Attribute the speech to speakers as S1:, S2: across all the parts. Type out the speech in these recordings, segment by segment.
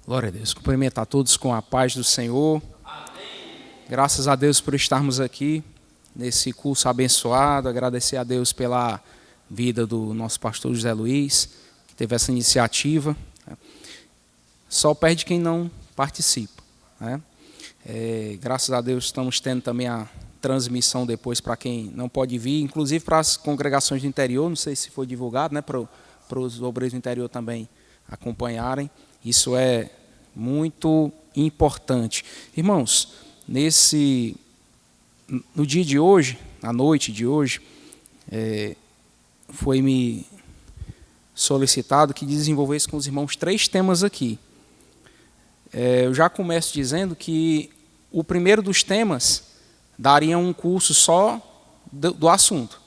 S1: Glória a Deus. Cumprimento a todos com a paz do Senhor. Amém. Graças a Deus por estarmos aqui nesse curso abençoado. Agradecer a Deus pela vida do nosso pastor José Luiz, que teve essa iniciativa. Só perde quem não participa, né? Graças a Deus estamos tendo também a transmissão depois para quem não pode vir, inclusive para as congregações do interior. Não sei se foi divulgado, né, para os obreiros do interior também acompanharem. Isso é muito importante. Irmãos, no dia de hoje, na noite de hoje, foi-me solicitado que desenvolvesse com os irmãos 3 temas aqui. Eu já começo dizendo que o primeiro dos temas daria um curso só do assunto.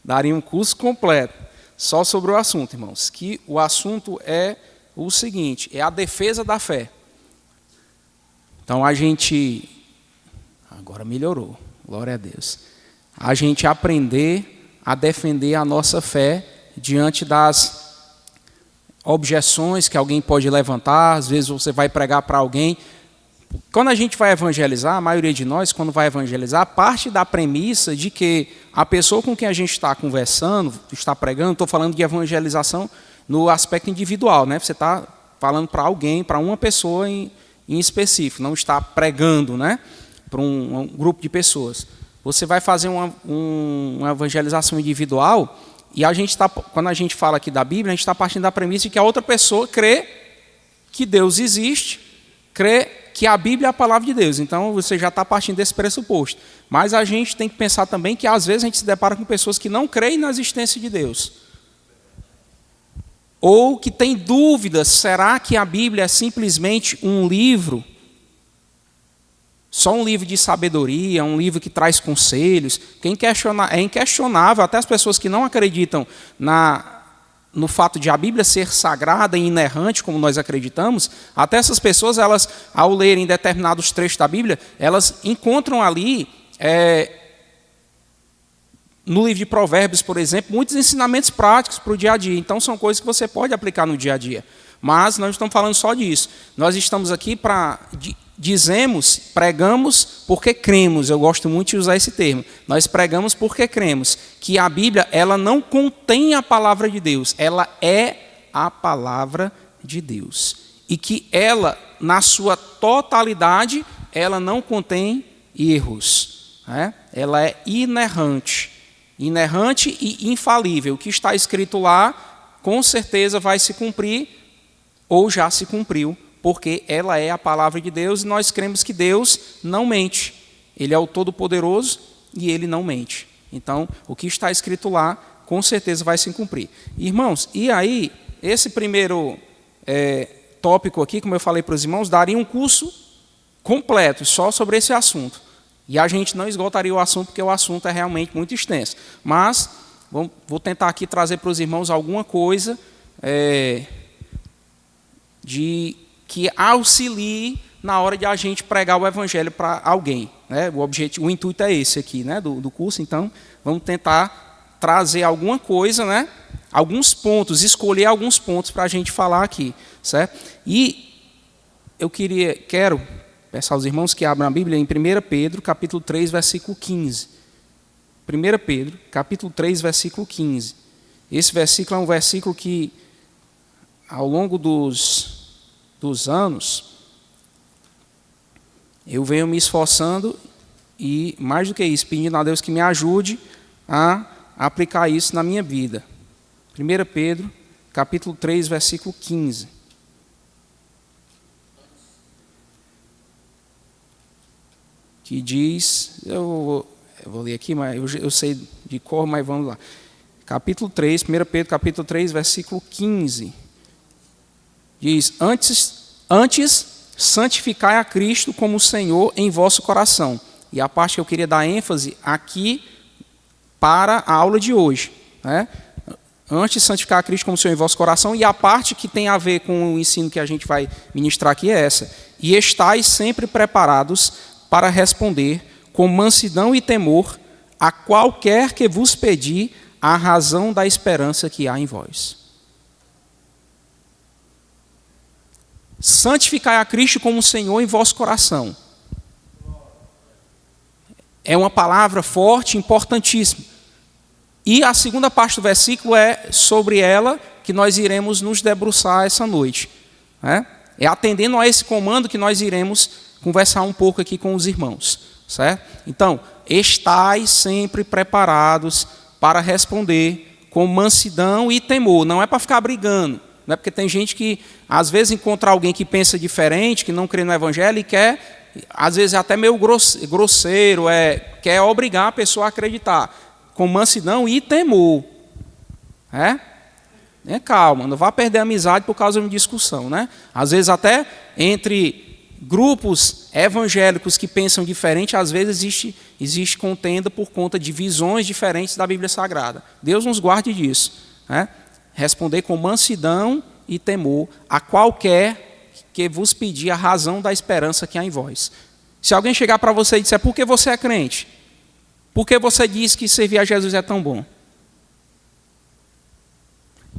S1: Daria um curso completo só sobre o assunto, irmãos. Que o assunto é o seguinte, é a defesa da fé. Então agora melhorou, glória a Deus. A gente aprender a defender a nossa fé diante das objeções que alguém pode levantar. Às vezes você vai pregar para alguém. Quando a gente vai evangelizar, a maioria de nós, quando vai evangelizar, parte da premissa de que a pessoa com quem a gente está conversando, está pregando, estou falando de evangelização no aspecto individual, né? Você está falando para alguém, para uma pessoa em específico, não está pregando, né, para um grupo de pessoas. Você vai fazer uma evangelização individual e quando a gente fala aqui da Bíblia, a gente está partindo da premissa de que a outra pessoa crê que Deus existe, crê que a Bíblia é a palavra de Deus. Então, você já está partindo desse pressuposto. Mas a gente tem que pensar também que, às vezes, a gente se depara com pessoas que não creem na existência de Deus. Ou que têm dúvidas, será que a Bíblia é simplesmente um livro? Só um livro de sabedoria, um livro que traz conselhos? É inquestionável, até as pessoas que não acreditam no fato de a Bíblia ser sagrada e inerrante, como nós acreditamos, até essas pessoas, elas, ao lerem determinados trechos da Bíblia, elas encontram ali, no livro de Provérbios, por exemplo, muitos ensinamentos práticos para o dia a dia. Então, são coisas que você pode aplicar no dia a dia. Mas nós não estamos falando só disso. Nós estamos aqui pregamos porque cremos. Eu gosto muito de usar esse termo. Nós pregamos porque cremos que a Bíblia, ela não contém a palavra de Deus, ela é a palavra de Deus. E que ela, na sua totalidade, ela não contém erros, né? Ela é inerrante e infalível. O que está escrito lá, com certeza vai se cumprir, ou já se cumpriu, porque ela é a palavra de Deus e nós cremos que Deus não mente. Ele é o Todo-Poderoso e Ele não mente. Então, o que está escrito lá, com certeza vai se cumprir. Irmãos, e aí, esse primeiro tópico aqui, como eu falei para os irmãos, daria um curso completo só sobre esse assunto. E a gente não esgotaria o assunto, porque o assunto é realmente muito extenso. Mas, vou tentar aqui trazer para os irmãos alguma coisa que auxilie na hora de a gente pregar o evangelho para alguém, né? O intuito é esse aqui, né, do curso. Então, vamos tentar trazer alguma coisa, né, alguns pontos, escolher alguns pontos para a gente falar aqui, certo? E eu quero peço aos irmãos que abram a Bíblia em 1 Pedro, capítulo 3, versículo 15. 1 Pedro, capítulo 3, versículo 15. Esse versículo é um versículo que, ao longo dos anos, eu venho me esforçando e, mais do que isso, pedindo a Deus que me ajude a aplicar isso na minha vida. 1 Pedro, capítulo 3, versículo 15. Que diz, eu vou ler aqui, mas eu sei de cor, mas vamos lá. Capítulo 3, 1 Pedro, capítulo 3, versículo 15. Diz, antes santificai a Cristo como Senhor em vosso coração. E a parte que eu queria dar ênfase aqui para a aula de hoje, né? Antes santificar a Cristo como Senhor em vosso coração, e a parte que tem a ver com o ensino que a gente vai ministrar aqui é essa. E estais sempre preparados para responder com mansidão e temor a qualquer que vos pedir a razão da esperança que há em vós. santificai a Cristo como Senhor em vosso coração. É uma palavra forte, importantíssima. E a segunda parte do versículo é sobre ela que nós iremos nos debruçar essa noite. É atendendo a esse comando que nós iremos conversar um pouco aqui com os irmãos. Certo? Então, estais sempre preparados para responder com mansidão e temor. Não é para ficar brigando. Não é porque tem gente que, às vezes, encontra alguém que pensa diferente, que não crê no Evangelho e quer, às vezes, até meio grosseiro, quer obrigar a pessoa a acreditar. Com mansidão e temor. Calma, não vá perder a amizade por causa de uma discussão. Às vezes, até entre grupos evangélicos que pensam diferente, às vezes existe contenda por conta de visões diferentes da Bíblia Sagrada. Deus nos guarde disso. Responder com mansidão e temor a qualquer que vos pedir a razão da esperança que há em vós. Se alguém chegar para você e disser, por que você é crente? Por que você diz que servir a Jesus é tão bom?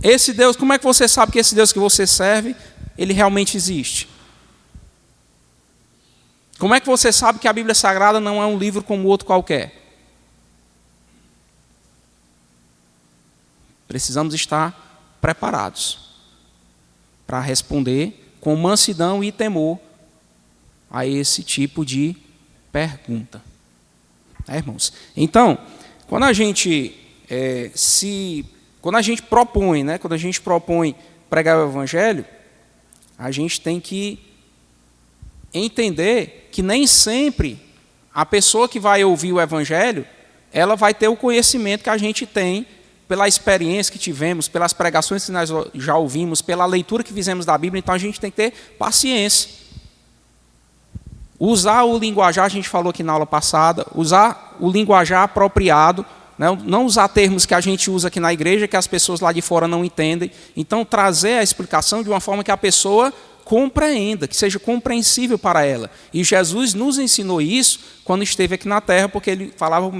S1: Esse Deus, como é que você sabe que esse Deus que você serve, ele realmente existe? Como é que você sabe que a Bíblia Sagrada não é um livro como outro qualquer? Precisamos estar preparados para responder com mansidão e temor a esse tipo de pergunta. Irmãos? Então, quando a gente propõe pregar o Evangelho, a gente tem que entender que nem sempre a pessoa que vai ouvir o Evangelho, ela vai ter o conhecimento que a gente tem pela experiência que tivemos, pelas pregações que nós já ouvimos, pela leitura que fizemos da Bíblia. Então a gente tem que ter paciência. Usar o linguajar, a gente falou aqui na aula passada, usar o linguajar apropriado, não usar termos que a gente usa aqui na igreja, que as pessoas lá de fora não entendem. Então, trazer a explicação de uma forma que a pessoa compreenda, que seja compreensível para ela. E Jesus nos ensinou isso quando esteve aqui na terra, porque ele falava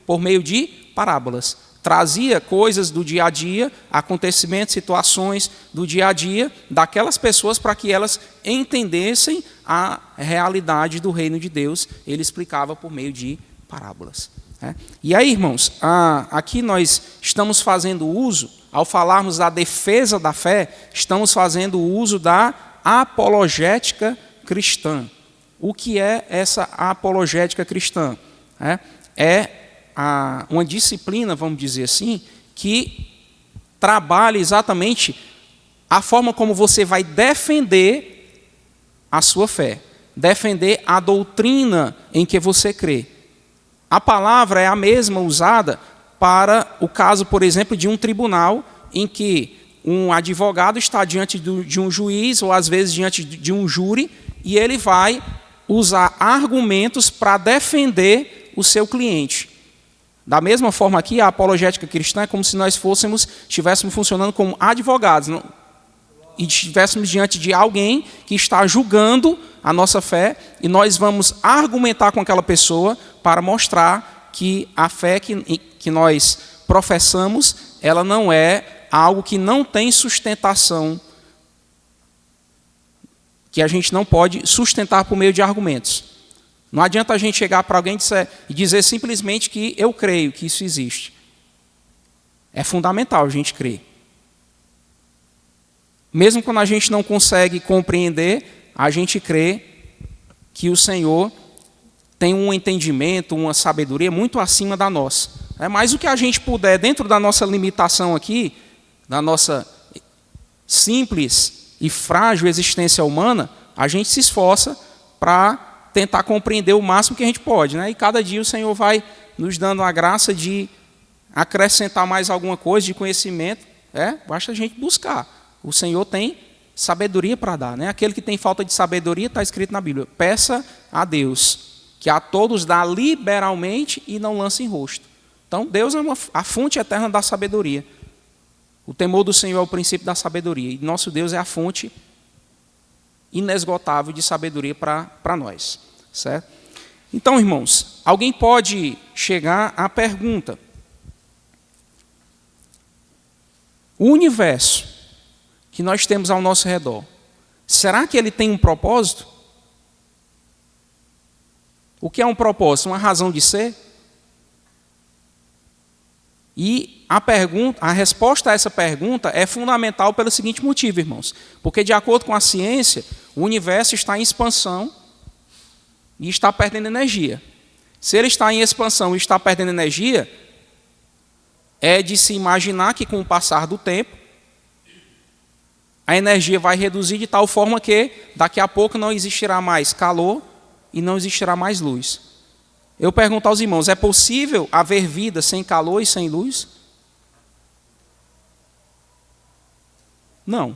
S1: por meio de parábolas. Trazia coisas do dia a dia, acontecimentos, situações do dia a dia daquelas pessoas para que elas entendessem a realidade do reino de Deus. Ele explicava por meio de parábolas. E aí, irmãos, aqui nós estamos fazendo uso, ao falarmos da defesa da fé, estamos fazendo uso da apologética cristã. O que é essa apologética cristã? Uma disciplina, vamos dizer assim, que trabalha exatamente a forma como você vai defender a sua fé, defender a doutrina em que você crê. A palavra é a mesma usada para o caso, por exemplo, de um tribunal em que um advogado está diante de um juiz, ou às vezes diante de um júri, e ele vai usar argumentos para defender o seu cliente. Da mesma forma aqui, a apologética cristã é como se nós estivéssemos funcionando como advogados, e estivéssemos diante de alguém que está julgando a nossa fé, e nós vamos argumentar com aquela pessoa para mostrar que a fé que nós professamos, ela não é algo que não tem sustentação, que a gente não pode sustentar por meio de argumentos. Não adianta a gente chegar para alguém e dizer simplesmente que eu creio que isso existe. É fundamental a gente crer. Mesmo quando a gente não consegue compreender, a gente crê que o Senhor tem um entendimento, uma sabedoria muito acima da nossa. Mas o que a gente puder, dentro da nossa limitação aqui, da nossa simples e frágil existência humana, a gente se esforça para tentar compreender o máximo que a gente pode. E cada dia o Senhor vai nos dando a graça de acrescentar mais alguma coisa de conhecimento. Basta a gente buscar. O Senhor tem sabedoria para dar. Aquele que tem falta de sabedoria, está escrito na Bíblia, peça a Deus, que a todos dá liberalmente e não lança em rosto. Então, Deus é a fonte eterna da sabedoria. O temor do Senhor é o princípio da sabedoria. E nosso Deus é a fonte inesgotável de sabedoria para nós. Certo? Então, irmãos, alguém pode chegar à pergunta: o universo que nós temos ao nosso redor Será que ele tem um propósito? O que é um propósito? Uma razão de ser? E a resposta a essa pergunta é fundamental pelo seguinte motivo, irmãos. Porque, de acordo com a ciência, o universo está em expansão e está perdendo energia. Se ele está em expansão e está perdendo energia, é de se imaginar que, com o passar do tempo, a energia vai reduzir de tal forma que, daqui a pouco, não existirá mais calor e não existirá mais luz. Eu pergunto aos irmãos, é possível haver vida sem calor e sem luz? Não.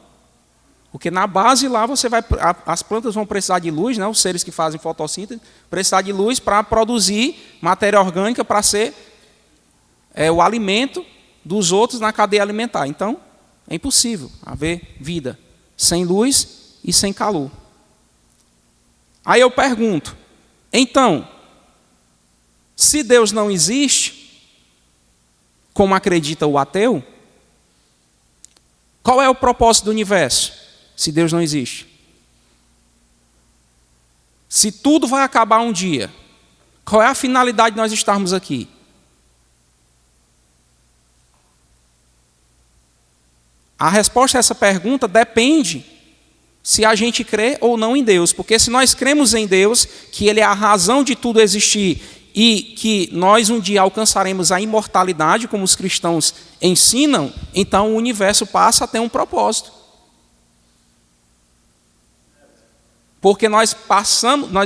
S1: Porque na base lá as plantas vão precisar de luz, né, os seres que fazem fotossíntese, precisar de luz para produzir matéria orgânica para ser o alimento dos outros na cadeia alimentar. Então, é impossível haver vida sem luz e sem calor. Aí eu pergunto, então, se Deus não existe, como acredita o ateu, qual é o propósito do universo, se Deus não existe? Se tudo vai acabar um dia, qual é a finalidade de nós estarmos aqui? A resposta a essa pergunta depende se a gente crê ou não em Deus. Porque se nós cremos em Deus, que Ele é a razão de tudo existir e que nós um dia alcançaremos a imortalidade, como os cristãos ensinam, então o universo passa a ter um propósito. Porque nós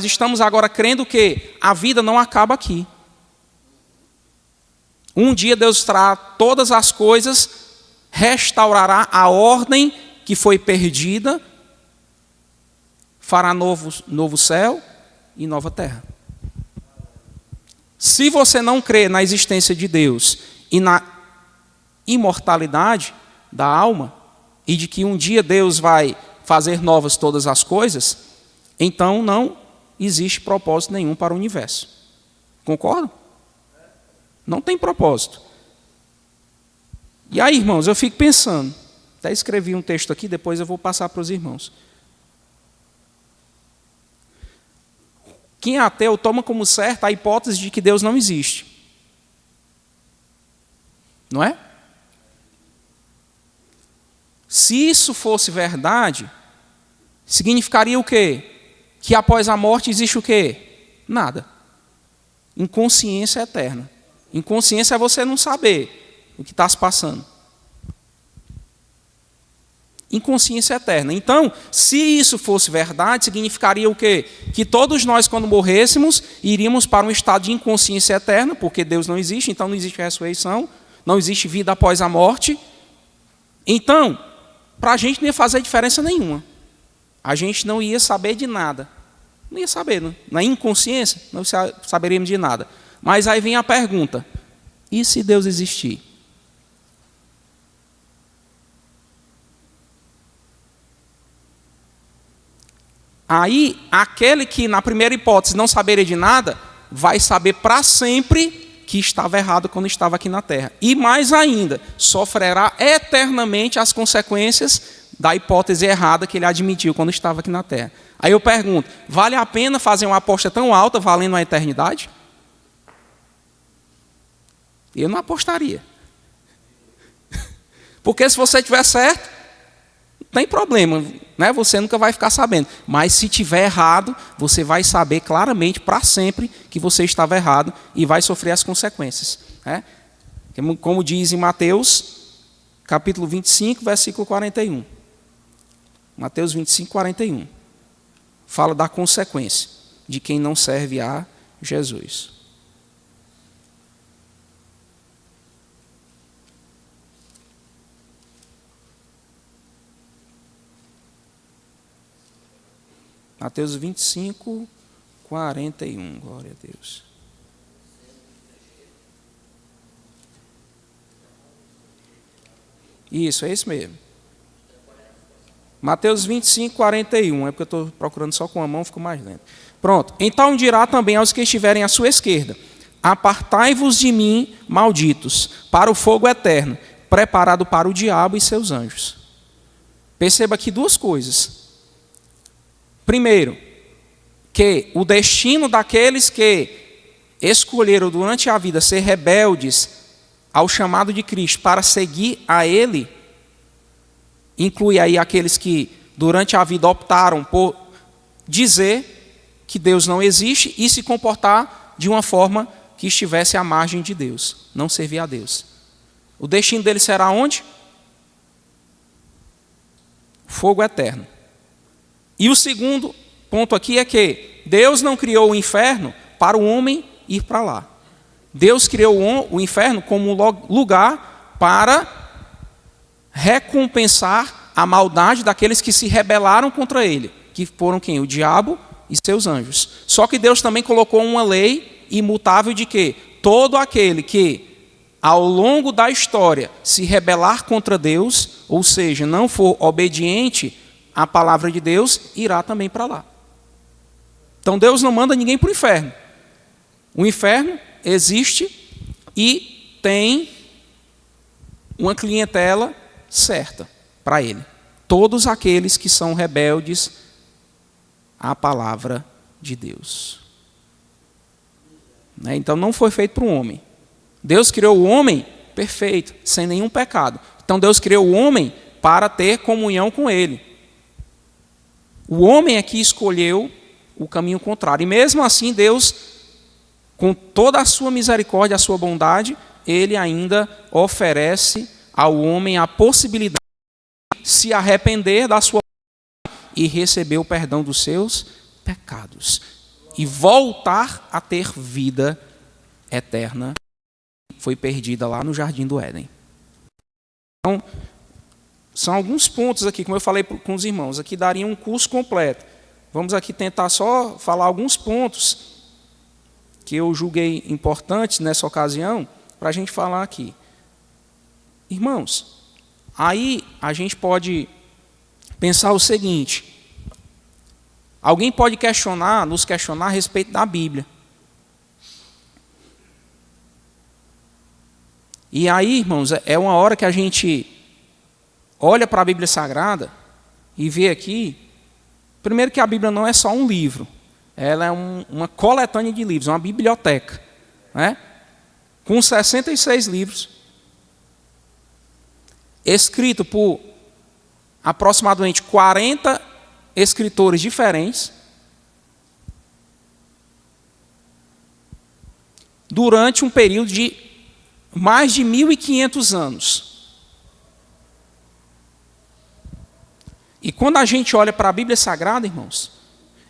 S1: estamos agora crendo que a vida não acaba aqui. Um dia Deus trará todas as coisas, restaurará a ordem que foi perdida, fará novo céu e nova terra. Se você não crê na existência de Deus e na imortalidade da alma, e de que um dia Deus vai fazer novas todas as coisas, então não existe propósito nenhum para o universo. Concordam? Não tem propósito. E aí, irmãos, eu fico pensando, até escrevi um texto aqui, depois eu vou passar para os irmãos. Quem é ateu toma como certa a hipótese de que Deus não existe. Não é? Se isso fosse verdade, significaria o quê? Que após a morte existe o quê? Nada. Inconsciência eterna. Inconsciência é você não saber o que está se passando. Inconsciência eterna. Então, se isso fosse verdade, significaria o quê? Que todos nós, quando morrêssemos, iríamos para um estado de inconsciência eterna, porque Deus não existe, então não existe ressurreição, não existe vida após a morte. Então, para a gente não ia fazer diferença nenhuma. A gente não ia saber de nada. Não ia saber, não? Na inconsciência, não saberíamos de nada. Mas aí vem a pergunta, e se Deus existir? Aí, aquele que na primeira hipótese não saberia de nada, vai saber para sempre que estava errado quando estava aqui na terra. E mais ainda, sofrerá eternamente as consequências da hipótese errada que ele admitiu quando estava aqui na terra. Aí eu pergunto, vale a pena fazer uma aposta tão alta valendo a eternidade? Eu não apostaria. Porque se você tiver certo, não tem problema, né? Você nunca vai ficar sabendo. Mas se tiver errado, você vai saber claramente para sempre que você estava errado e vai sofrer as consequências, né? Como diz em Mateus, capítulo 25, versículo 41. Mateus 25, 41. Fala da consequência de quem não serve a Jesus. Mateus 25, 41. Glória a Deus. Isso, é isso mesmo. Mateus 25, 41. É porque eu estou procurando só com a mão, fico mais lento. Pronto. Então dirá também aos que estiverem à sua esquerda: apartai-vos de mim, malditos, para o fogo eterno, preparado para o diabo e seus anjos. Perceba aqui duas coisas. Primeiro, que o destino daqueles que escolheram durante a vida ser rebeldes ao chamado de Cristo para seguir a Ele, inclui aí aqueles que durante a vida optaram por dizer que Deus não existe e se comportar de uma forma que estivesse à margem de Deus, não servir a Deus. O destino deles será onde? Fogo eterno. E o segundo ponto aqui é que Deus não criou o inferno para o homem ir para lá. Deus criou o inferno como um lugar para recompensar a maldade daqueles que se rebelaram contra ele, que foram quem? O diabo e seus anjos. Só que Deus também colocou uma lei imutável de que todo aquele que ao longo da história se rebelar contra Deus, ou seja, não for obediente à palavra de Deus, irá também para lá. Então Deus não manda ninguém para o inferno. O inferno existe e tem uma clientela certa para ele. Todos aqueles que são rebeldes à palavra de Deus. Então não foi feito para o homem. Deus criou o homem perfeito, sem nenhum pecado. Então Deus criou o homem para ter comunhão com ele. O homem é que escolheu o caminho contrário. E mesmo assim Deus, com toda a sua misericórdia, a sua bondade, ele ainda oferece ao homem a possibilidade de se arrepender da sua e receber o perdão dos seus pecados e voltar a ter vida eterna. Foi perdida lá no Jardim do Éden. Então, são alguns pontos aqui, como eu falei com os irmãos, aqui daria um curso completo. Vamos aqui tentar só falar alguns pontos que eu julguei importantes nessa ocasião, para a gente falar aqui. Irmãos, aí a gente pode pensar o seguinte: alguém pode nos questionar a respeito da Bíblia. E aí, irmãos, é uma hora que a gente olha para a Bíblia Sagrada e vê aqui, primeiro que a Bíblia não é só um livro, ela é uma coletânea de livros, uma biblioteca, né? Com 66 livros, escrito por aproximadamente 40 escritores diferentes, durante um período de mais de 1.500 anos. E quando a gente olha para a Bíblia Sagrada, irmãos,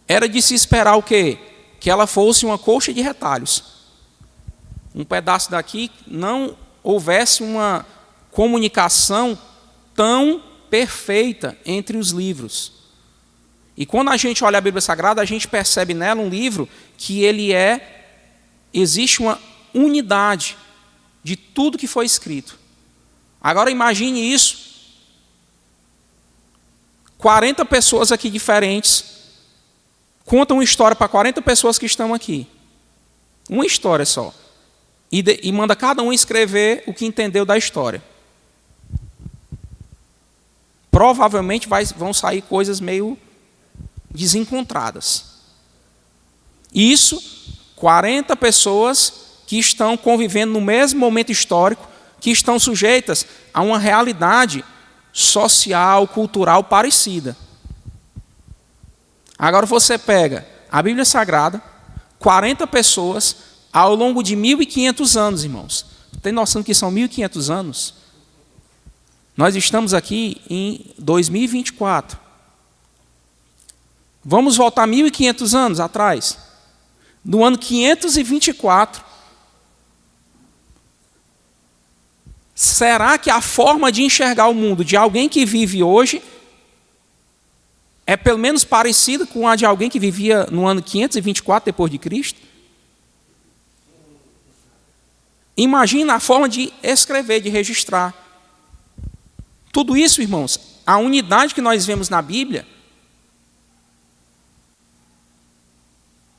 S1: era de se esperar o quê? Que ela fosse uma colcha de retalhos. Um pedaço daqui, não houvesse uma comunicação tão perfeita entre os livros. E quando a gente olha a Bíblia Sagrada, a gente percebe nela um livro que existe uma unidade de tudo que foi escrito. Agora imagine isso. 40 pessoas aqui diferentes contam uma história para 40 pessoas que estão aqui. Uma história só. E manda cada um escrever o que entendeu da história. Provavelmente vão sair coisas meio desencontradas. Isso, 40 pessoas que estão convivendo no mesmo momento histórico, que estão sujeitas a uma realidade social, cultural parecida. Agora você pega a Bíblia Sagrada, 40 pessoas, ao longo de 1.500 anos, irmãos. Tem noção que são 1.500 anos? Nós estamos aqui em 2024. Vamos voltar 1.500 anos atrás. No ano 524, será que a forma de enxergar o mundo de alguém que vive hoje é pelo menos parecida com a de alguém que vivia no ano 524 depois de Cristo? Imagina a forma de escrever, de registrar. Tudo isso, irmãos, a unidade que nós vemos na Bíblia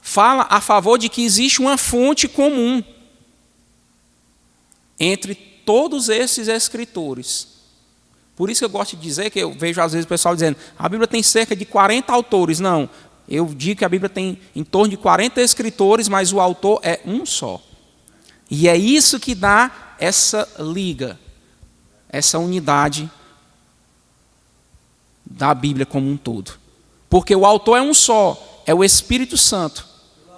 S1: fala a favor de que existe uma fonte comum entre todos esses escritores. Por isso que eu gosto de dizer, que eu vejo às vezes o pessoal dizendo, a Bíblia tem cerca de 40 autores. Não, Eu digo que a Bíblia tem em torno de 40 escritores, mas o autor é um só. E é isso que dá essa liga, essa unidade da Bíblia como um todo. Porque o autor é um só, é o Espírito Santo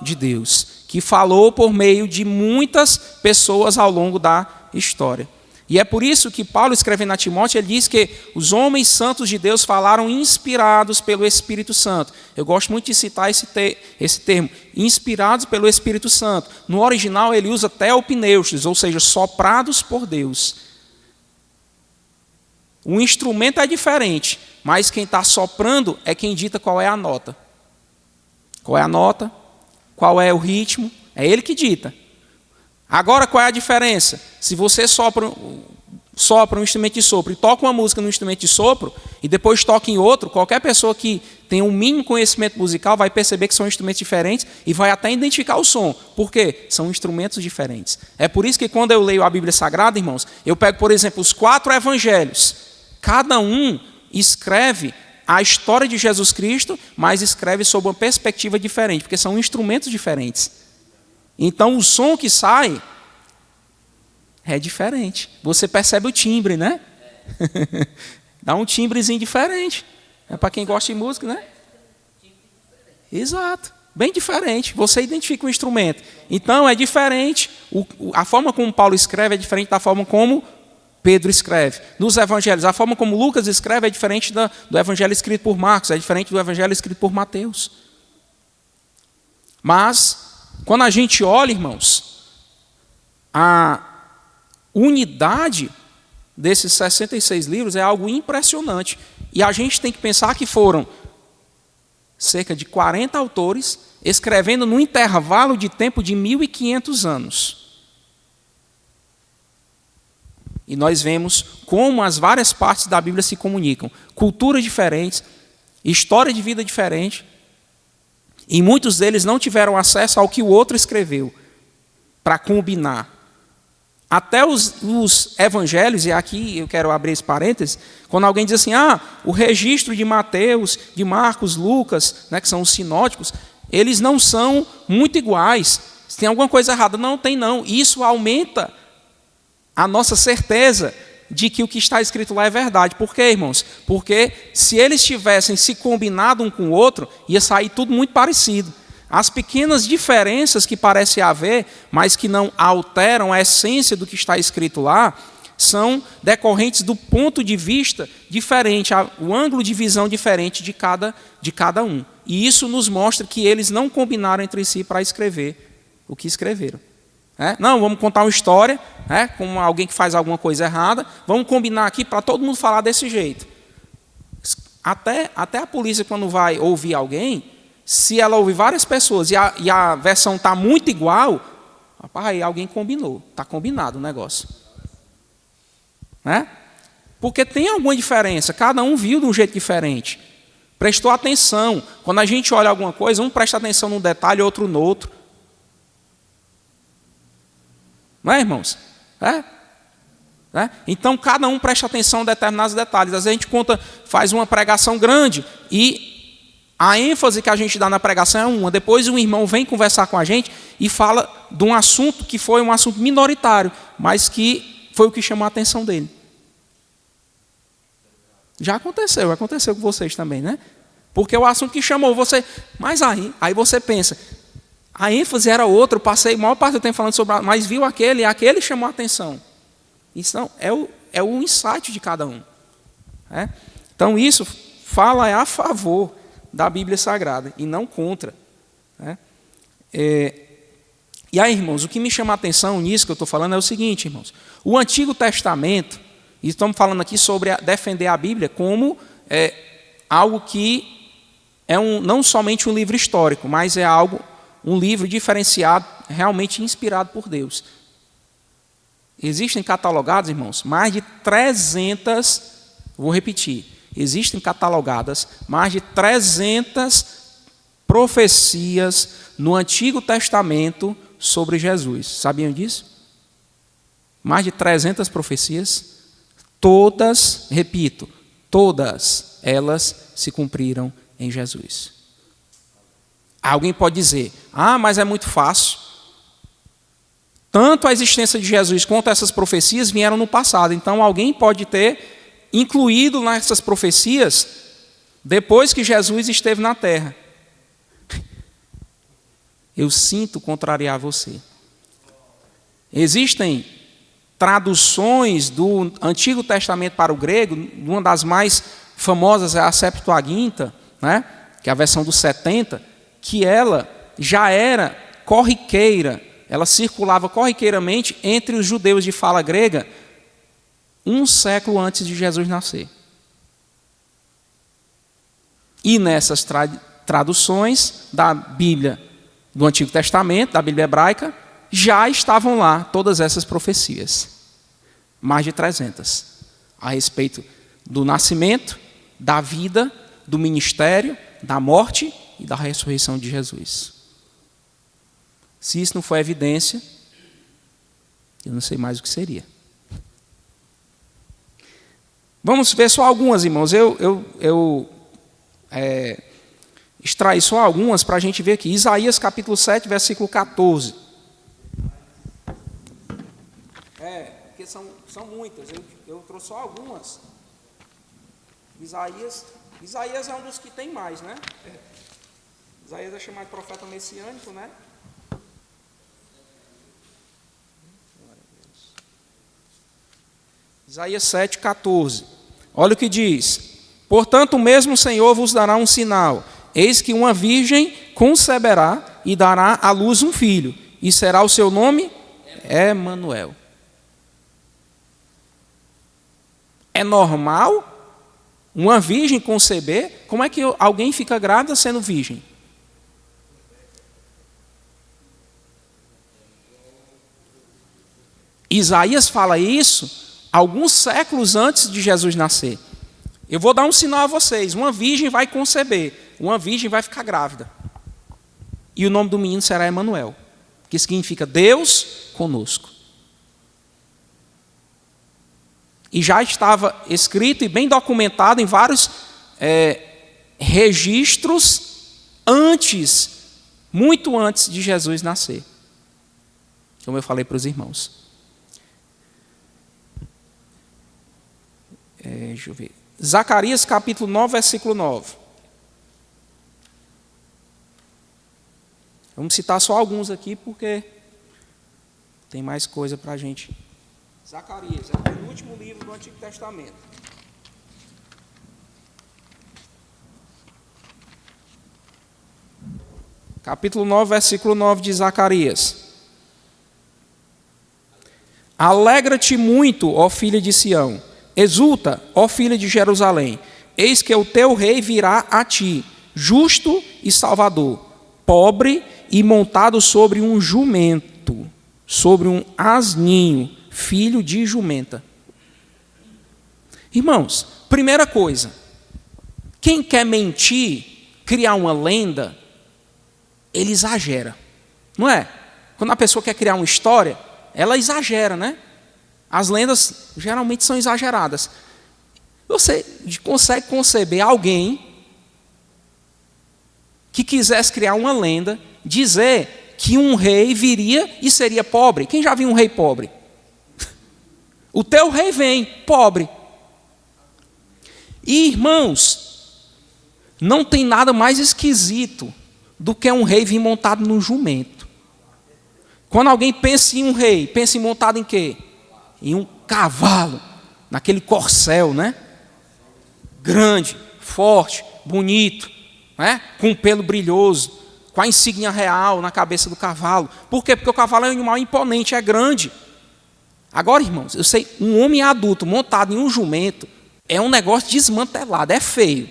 S1: de Deus, que falou por meio de muitas pessoas ao longo da história. E é por isso que Paulo, escrevendo a Timóteo, ele diz que os homens santos de Deus falaram inspirados pelo Espírito Santo. Eu gosto muito de citar esse termo, inspirados pelo Espírito Santo. No original ele usa theopneustos, ou seja, soprados por Deus. O instrumento é diferente, mas quem está soprando é quem dita qual é a nota. Qual é a nota? Qual é o ritmo? É ele que dita. Agora, qual é a diferença? Se você sopra um instrumento de sopro e toca uma música no instrumento de sopro e depois toca em outro, qualquer pessoa que tem um mínimo conhecimento musical vai perceber que são instrumentos diferentes e vai até identificar o som. Por quê? São instrumentos diferentes. É por isso que quando eu leio a Bíblia Sagrada, irmãos, eu pego, por exemplo, os 4 evangelhos. Cada um escreve a história de Jesus Cristo, mas escreve sob uma perspectiva diferente, porque são instrumentos diferentes. Então, o som que sai é diferente. Você percebe o timbre, né? Dá um timbrezinho diferente. É para quem gosta de música, né? Exato. Bem diferente. Você identifica o instrumento. Então, é diferente. A forma como Paulo escreve é diferente da forma como Pedro escreve. Nos evangelhos, a forma como Lucas escreve é diferente do evangelho escrito por Marcos, é diferente do evangelho escrito por Mateus. Mas, quando a gente olha, irmãos, a unidade desses 66 livros é algo impressionante. E a gente tem que pensar que foram cerca de 40 autores escrevendo num intervalo de tempo de 1.500 anos. E nós vemos como as várias partes da Bíblia se comunicam. Culturas diferentes, história de vida diferente. E muitos deles não tiveram acesso ao que o outro escreveu, para combinar. Até os evangelhos, e aqui eu quero abrir esse parênteses, quando alguém diz assim, o registro de Mateus, de Marcos, Lucas, né, que são os sinóticos, eles não são muito iguais. Se tem alguma coisa errada, não tem não. Isso aumenta a nossa certeza de que o que está escrito lá é verdade. Por quê, irmãos? Porque se eles tivessem se combinado um com o outro, ia sair tudo muito parecido. As pequenas diferenças que parece haver, mas que não alteram a essência do que está escrito lá, são decorrentes do ponto de vista diferente, o ângulo de visão diferente de cada um. E isso nos mostra que eles não combinaram entre si para escrever o que escreveram. Não, vamos contar uma história, com alguém que faz alguma coisa errada, vamos combinar aqui para todo mundo falar desse jeito. Até a polícia, quando vai ouvir alguém, se ela ouvir várias pessoas e a versão está muito igual, aí alguém combinou, está combinado o negócio. Porque tem alguma diferença, cada um viu de um jeito diferente. Prestou atenção. Quando a gente olha alguma coisa, um presta atenção num detalhe, outro no outro. Não é, irmãos? Então, cada um presta atenção em determinados detalhes. Às vezes a gente faz uma pregação grande e a ênfase que a gente dá na pregação é uma. Depois um irmão vem conversar com a gente e fala de um assunto que foi um assunto minoritário, mas que foi o que chamou a atenção dele. Já aconteceu com vocês também, né? Porque o assunto que chamou você... Mas aí você pensa... A ênfase era outra, eu passei a maior parte do tempo falando sobre... Mas viu aquele, e aquele chamou a atenção. Isso é o insight de cada um. Então isso fala a favor da Bíblia Sagrada e não contra. E aí, irmãos, o que me chama a atenção nisso que eu estou falando é o seguinte, irmãos. O Antigo Testamento, e estamos falando aqui sobre defender a Bíblia como algo que é não somente um livro histórico, mas é um livro diferenciado, realmente inspirado por Deus. Existem catalogados, irmãos, mais de 300, vou repetir, existem catalogadas mais de 300 profecias no Antigo Testamento sobre Jesus. Sabiam disso? Mais de 300 profecias, todas, repito, todas elas se cumpriram em Jesus. Alguém pode dizer, mas é muito fácil. Tanto a existência de Jesus quanto essas profecias vieram no passado. Então alguém pode ter incluído nessas profecias depois que Jesus esteve na terra. Eu sinto contrariar você. Existem traduções do Antigo Testamento para o grego, uma das mais famosas é a Septuaginta, né? Que é a versão dos 70, que ela já era corriqueira, ela circulava corriqueiramente entre os judeus de fala grega um século antes de Jesus nascer. E nessas traduções da Bíblia do Antigo Testamento, da Bíblia hebraica, já estavam lá todas essas profecias. Mais de 300. A respeito do nascimento, da vida, do ministério, da morte e da ressurreição de Jesus. Se isso não for evidência, eu não sei mais o que seria. Vamos ver só algumas, irmãos. Eu extraí só algumas para a gente ver aqui. Isaías capítulo 7, versículo 14. Porque são muitas. Eu trouxe só algumas. Isaías é um dos que tem mais, né? Isaías é chamado de profeta messiânico, né? Isaías 7, 14. Olha o que diz. Portanto, o mesmo Senhor vos dará um sinal. Eis que uma virgem conceberá e dará à luz um filho. E será o seu nome? Emanuel. É normal uma virgem conceber? Como é que alguém fica grávida sendo virgem? Isaías fala isso alguns séculos antes de Jesus nascer. Eu vou dar um sinal a vocês. Uma virgem vai conceber. Uma virgem vai ficar grávida. E o nome do menino será Emanuel, que significa Deus conosco. E já estava escrito e bem documentado em vários registros muito antes de Jesus nascer. Como eu falei para os irmãos. Deixa eu ver. Zacarias capítulo 9, versículo 9. Vamos citar só alguns aqui, porque tem mais coisa para a gente. Zacarias é o penúltimo livro do Antigo Testamento. Capítulo 9, versículo 9 de Zacarias. Alegra-te muito, ó filha de Sião. Exulta, ó filha de Jerusalém, eis que o teu rei virá a ti, justo e salvador, pobre e montado sobre um jumento, sobre um asninho, filho de jumenta. Irmãos, primeira coisa, quem quer mentir, criar uma lenda, ele exagera, não é? Quando a pessoa quer criar uma história, ela exagera, né? As lendas geralmente são exageradas. Você consegue conceber alguém que quisesse criar uma lenda, dizer que um rei viria e seria pobre? Quem já viu um rei pobre? O teu rei vem, pobre. E, irmãos, não tem nada mais esquisito do que um rei vir montado num jumento. Quando alguém pensa em um rei, pensa em montado em quê? Em um cavalo, naquele corcel, né? Grande, forte, bonito, né? Com um pelo brilhoso, com a insígnia real na cabeça do cavalo. Por quê? Porque o cavalo é um animal imponente, é grande. Agora, irmãos, eu sei, um homem adulto montado em um jumento é um negócio desmantelado, é feio.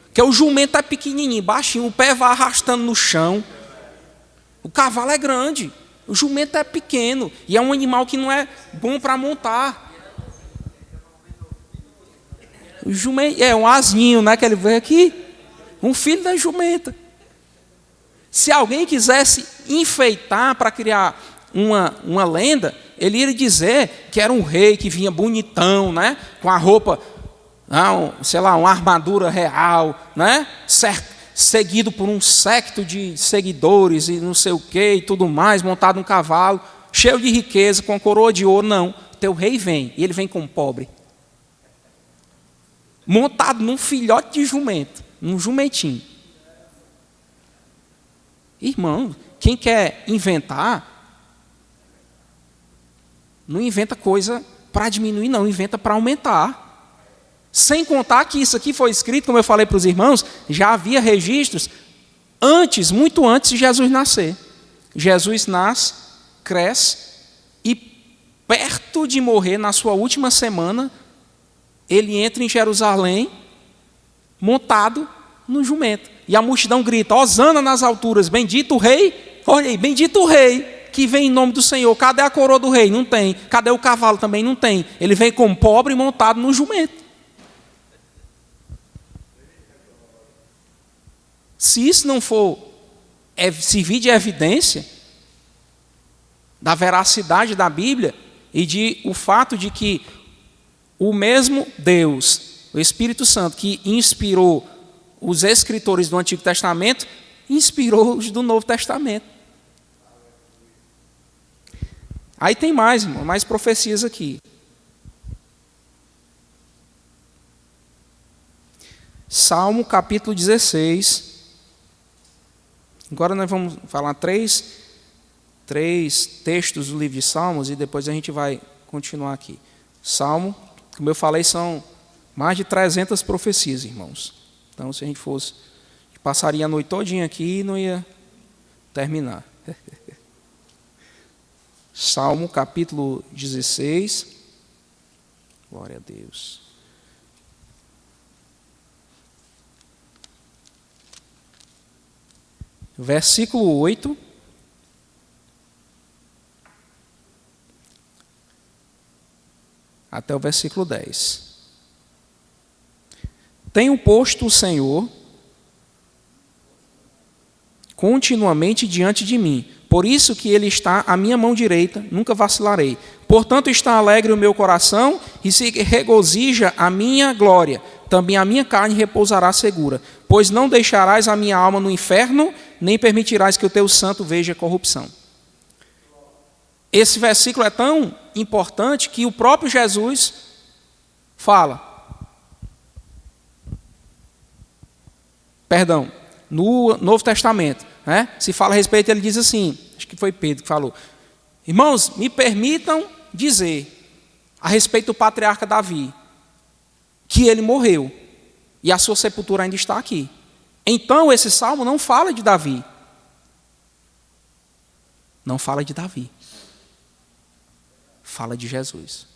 S1: Porque o jumento é pequenininho, baixinho, o pé vai arrastando no chão. O cavalo é grande. O jumento é pequeno e é um animal que não é bom para montar. O jumento é um asninho, né, que ele veio aqui. Um filho da jumenta. Se alguém quisesse enfeitar para criar uma lenda, ele iria dizer que era um rei que vinha bonitão, né, com a roupa, sei lá, uma armadura real, né, seguido por um séquito de seguidores e não sei o que e tudo mais, montado num cavalo, cheio de riqueza, com coroa de ouro. Não, teu rei vem, e ele vem como pobre. Montado num filhote de jumento, num jumentinho. Irmão, quem quer inventar, não inventa coisa para diminuir, não, inventa para aumentar. Sem contar que isso aqui foi escrito, como eu falei para os irmãos, já havia registros antes, muito antes de Jesus nascer. Jesus nasce, cresce e perto de morrer, na sua última semana, ele entra em Jerusalém montado no jumento. E a multidão grita: hosana nas alturas, bendito o rei, olha aí, bendito o rei que vem em nome do Senhor. Cadê a coroa do rei? Não tem. Cadê o cavalo? Também não tem. Ele vem como pobre montado no jumento. Se isso não for servir de evidência da veracidade da Bíblia e de o fato de que o mesmo Deus, o Espírito Santo, que inspirou os escritores do Antigo Testamento, inspirou os do Novo Testamento. Aí tem mais, irmão, mais profecias aqui. Salmo capítulo 16. Agora nós vamos falar três textos do livro de Salmos e depois a gente vai continuar aqui. Salmo, como eu falei, são mais de 300 profecias, irmãos. Então, se a gente fosse, passaria a noite todinha aqui e não ia terminar. Salmo capítulo 16. Glória a Deus. Versículo 8. Até o versículo 10. Tenho posto o Senhor continuamente diante de mim, por isso que Ele está à minha mão direita, nunca vacilarei. Portanto está alegre o meu coração e se regozija a minha glória. Também a minha carne repousará segura, pois não deixarás a minha alma no inferno, nem permitirás que o teu santo veja corrupção. Esse versículo é tão importante que o próprio Jesus fala. Perdão, no Novo Testamento, né, se fala a respeito, ele diz assim, acho que foi Pedro que falou: irmãos, me permitam dizer a respeito do patriarca Davi, que ele morreu e a sua sepultura ainda está aqui. Então esse salmo não fala de Davi. Não fala de Davi. Fala de Jesus.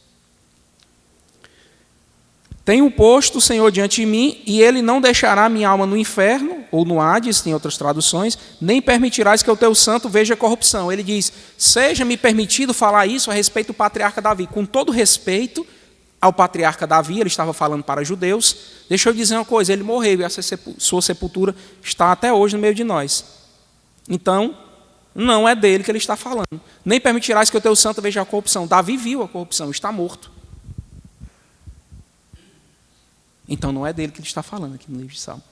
S1: Tenho posto o Senhor diante de mim, e Ele não deixará minha alma no inferno, ou no Hades, tem outras traduções, nem permitirás que o teu santo veja corrupção. Ele diz: seja-me permitido falar isso a respeito do patriarca Davi. Com todo respeito ao patriarca Davi, ele estava falando para judeus. Deixa eu dizer uma coisa, ele morreu, e a sua sepultura está até hoje no meio de nós. Então, não é dele que ele está falando. Nem permitirás que o teu santo veja a corrupção. Davi viu a corrupção, está morto. Então não é dele que ele está falando aqui no livro de Salmo.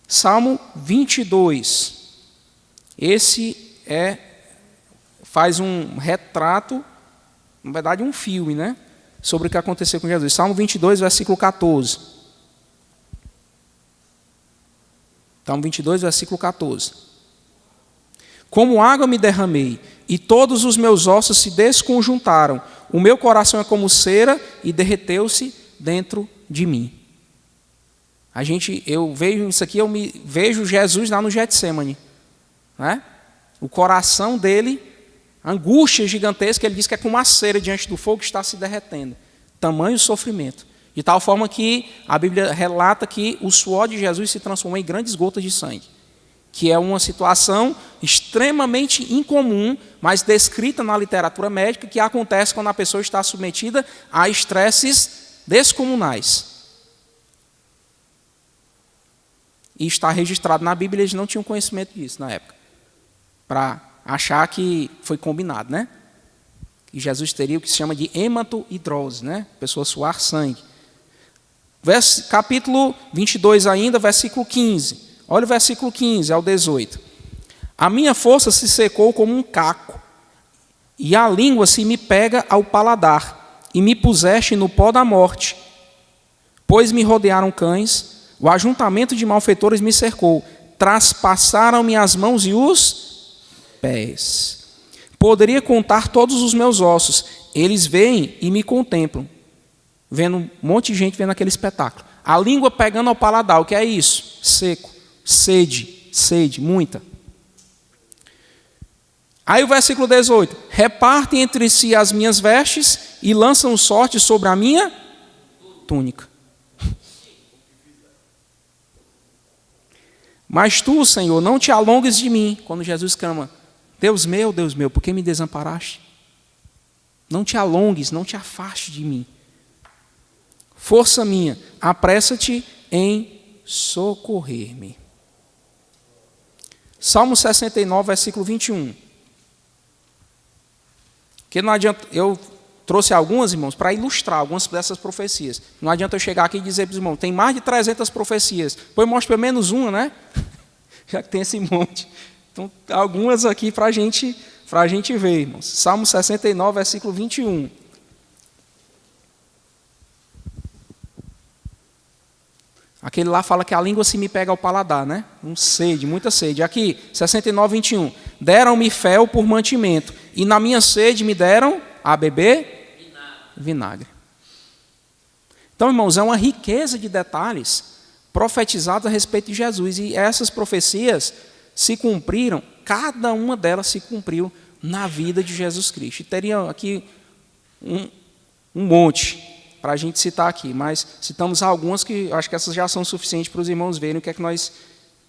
S1: Salmo 22. Esse faz um retrato, na verdade um filme, né, sobre o que aconteceu com Jesus. Salmo 22, versículo 14. Salmo 22, versículo 14. Como água me derramei, e todos os meus ossos se desconjuntaram. O meu coração é como cera e derreteu-se dentro de mim. Eu vejo isso aqui, vejo Jesus lá no Getsemane, né? O coração dele, angústia gigantesca, ele diz que é como uma cera diante do fogo que está se derretendo. Tamanho sofrimento. De tal forma que a Bíblia relata que o suor de Jesus se transformou em grandes gotas de sangue, que é uma situação extremamente incomum, mas descrita na literatura médica, que acontece quando a pessoa está submetida a estresses descomunais. E está registrado na Bíblia, eles não tinham conhecimento disso na época, para achar que foi combinado, né? E Jesus teria o que se chama de hematohidrose, né? A pessoa suar sangue. Capítulo 22 ainda, versículo 15. Olha o versículo 15 ao 18. A minha força se secou como um caco, e a língua se me pega ao paladar, e me puseste no pó da morte. Pois me rodearam cães, o ajuntamento de malfeitores me cercou, traspassaram-me as mãos e os pés. Poderia contar todos os meus ossos, eles veem e me contemplam, vendo um monte de gente vendo aquele espetáculo. A língua pegando ao paladar, o que é isso? Seco, sede, muita. Aí o versículo 18, repartem entre si as minhas vestes e lançam sorte sobre a minha túnica. Mas tu, Senhor, não te alongues de mim, quando Jesus clama, Deus meu, por que me desamparaste? Não te alongues, não te afaste de mim. Força minha, apressa-te em socorrer-me. Salmo 69, versículo 21. Porque não adianta, eu trouxe algumas, irmãos, para ilustrar algumas dessas profecias. Não adianta eu chegar aqui e dizer para os irmãos, tem mais de 300 profecias. Depois mostra pelo menos uma, né? Já que tem esse monte. Então, algumas aqui para a gente ver, irmãos. Salmo 69, versículo 21. Aquele lá fala que a língua se me pega ao paladar, né? Muita sede. Aqui, 69, 21. Deram-me fel por mantimento, e na minha sede me deram a beber vinagre. Então, irmãos, é uma riqueza de detalhes profetizados a respeito de Jesus. E essas profecias se cumpriram, cada uma delas se cumpriu na vida de Jesus Cristo. E teria aqui um monte para a gente citar aqui, mas citamos algumas que eu acho que essas já são suficientes para os irmãos verem o que é que nós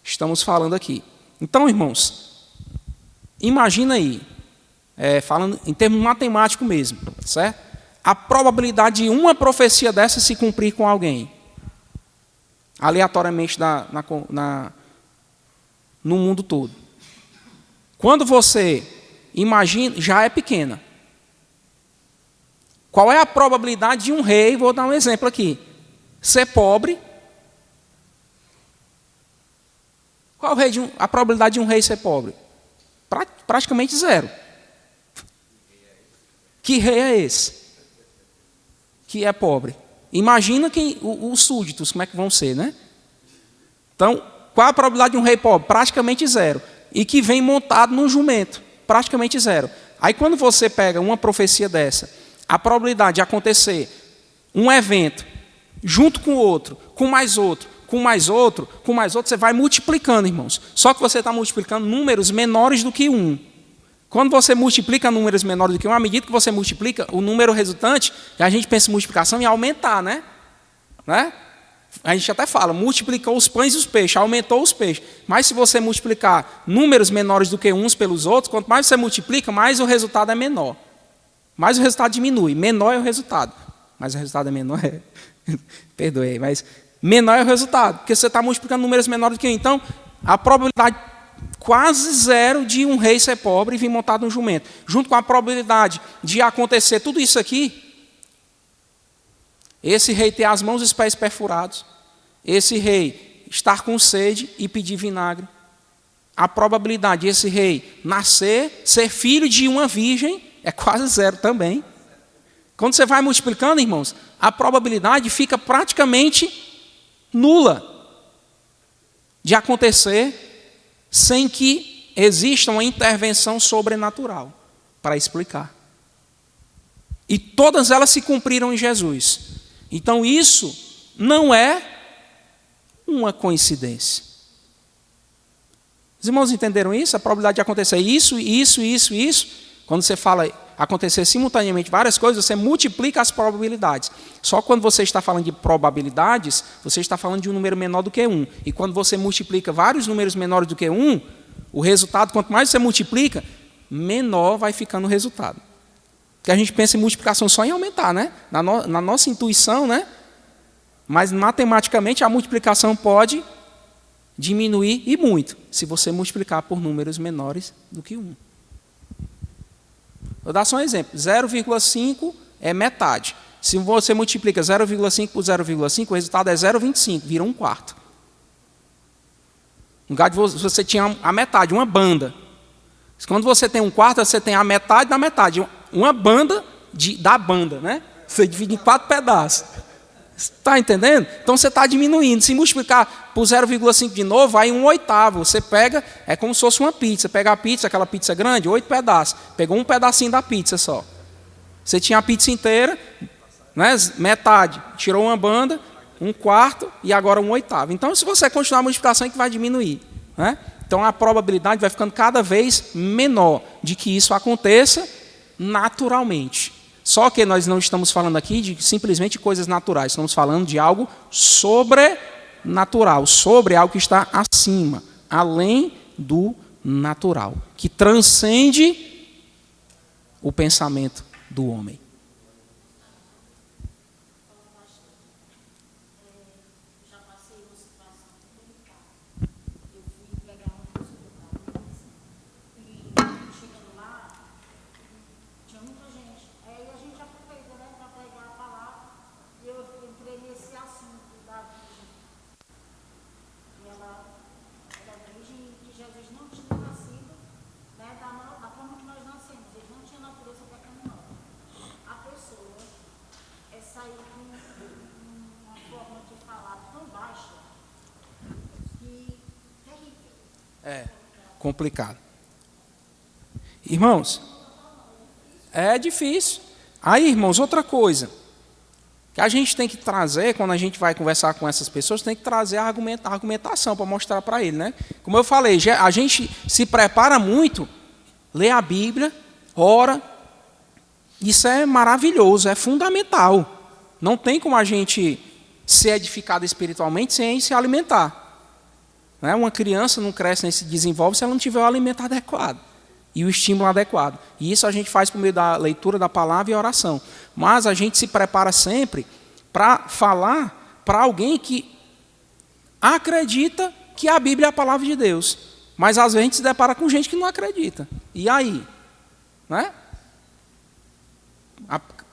S1: estamos falando aqui. Então, irmãos, imagina aí, falando em termos matemáticos mesmo, certo? A probabilidade de uma profecia dessa se cumprir com alguém, aleatoriamente no mundo todo. Quando você imagina, já é pequena. Qual é a probabilidade de um rei, vou dar um exemplo aqui, ser pobre? Qual a probabilidade de um rei ser pobre? Praticamente zero. Que rei é esse? Que é pobre. Imagina os súditos, como é que vão ser, né? Então, qual a probabilidade de um rei pobre? Praticamente zero. E que vem montado num jumento. Praticamente zero. Aí quando você pega uma profecia dessa, a probabilidade de acontecer um evento, junto com outro, com mais outro, com mais outro, com mais outro, você vai multiplicando, irmãos. Só que você está multiplicando números menores do que 1. Quando você multiplica números menores do que 1, à medida que você multiplica, o número resultante, a gente pensa em multiplicação em aumentar, né? A gente até fala, multiplicou os pães e os peixes, aumentou os peixes. Mas se você multiplicar números menores do que uns pelos outros, quanto mais você multiplica, mais o resultado é menor. Mais o resultado diminui. Menor é o resultado. Mas o resultado é menor. Perdoei, mas menor é o resultado. Porque você está multiplicando números menores do que 1. Então, a probabilidade quase zero de um rei ser pobre e vir montado num jumento. Junto com a probabilidade de acontecer tudo isso aqui, esse rei ter as mãos e os pés perfurados, esse rei estar com sede e pedir vinagre, a probabilidade de esse rei nascer, ser filho de uma virgem, é quase zero também. Quando você vai multiplicando, irmãos, a probabilidade fica praticamente nula de acontecer sem que exista uma intervenção sobrenatural para explicar. E todas elas se cumpriram em Jesus. Então isso não é uma coincidência. Os irmãos entenderam isso? A probabilidade de acontecer isso. Quando você fala acontecer simultaneamente várias coisas, você multiplica as probabilidades. Só quando você está falando de probabilidades, você está falando de um número menor do que 1. E quando você multiplica vários números menores do que 1, o resultado, quanto mais você multiplica, menor vai ficando o resultado. Porque a gente pensa em multiplicação só em aumentar, né? Na nossa intuição, né? Mas matematicamente a multiplicação pode diminuir e muito, se você multiplicar por números menores do que 1. Vou dar só um exemplo. 0,5 é metade. Se você multiplica 0,5 por 0,5, o resultado é 0,25, vira 1/4. No lugar de você tinha a metade, uma banda. Quando você tem 1/4, você tem a metade da metade. Uma banda da banda, né? Você divide em 4 pedaços. Está entendendo? Então você está diminuindo. Se multiplicar por 0,5 de novo, aí 1/8. Você pega, é como se fosse uma pizza. Pega a pizza, aquela pizza grande, 8 pedaços. Pegou um pedacinho da pizza só. Você tinha a pizza inteira, né? Metade. Tirou uma banda, 1/4 e agora 1/8. Então, se você continuar a multiplicação, é que vai diminuir, né? Então, a probabilidade vai ficando cada vez menor de que isso aconteça naturalmente. Só que nós não estamos falando aqui de simplesmente coisas naturais, estamos falando de algo sobrenatural, sobre algo que está acima, além do natural, que transcende o pensamento do homem. É complicado. Irmãos, é difícil. Aí, irmãos, outra coisa que a gente tem que trazer, quando a gente vai conversar com essas pessoas, tem que trazer a argumentação para mostrar para ele, né? Como eu falei, a gente se prepara muito, lê a Bíblia, ora. Isso é maravilhoso, é fundamental. Não tem como a gente ser edificado espiritualmente sem se alimentar. Uma criança não cresce nem se desenvolve se ela não tiver o alimento adequado e o estímulo adequado. E isso a gente faz por meio da leitura da palavra e oração. Mas a gente se prepara sempre para falar para alguém que acredita que a Bíblia é a palavra de Deus. Mas às vezes a gente se depara com gente que não acredita. E aí? Né?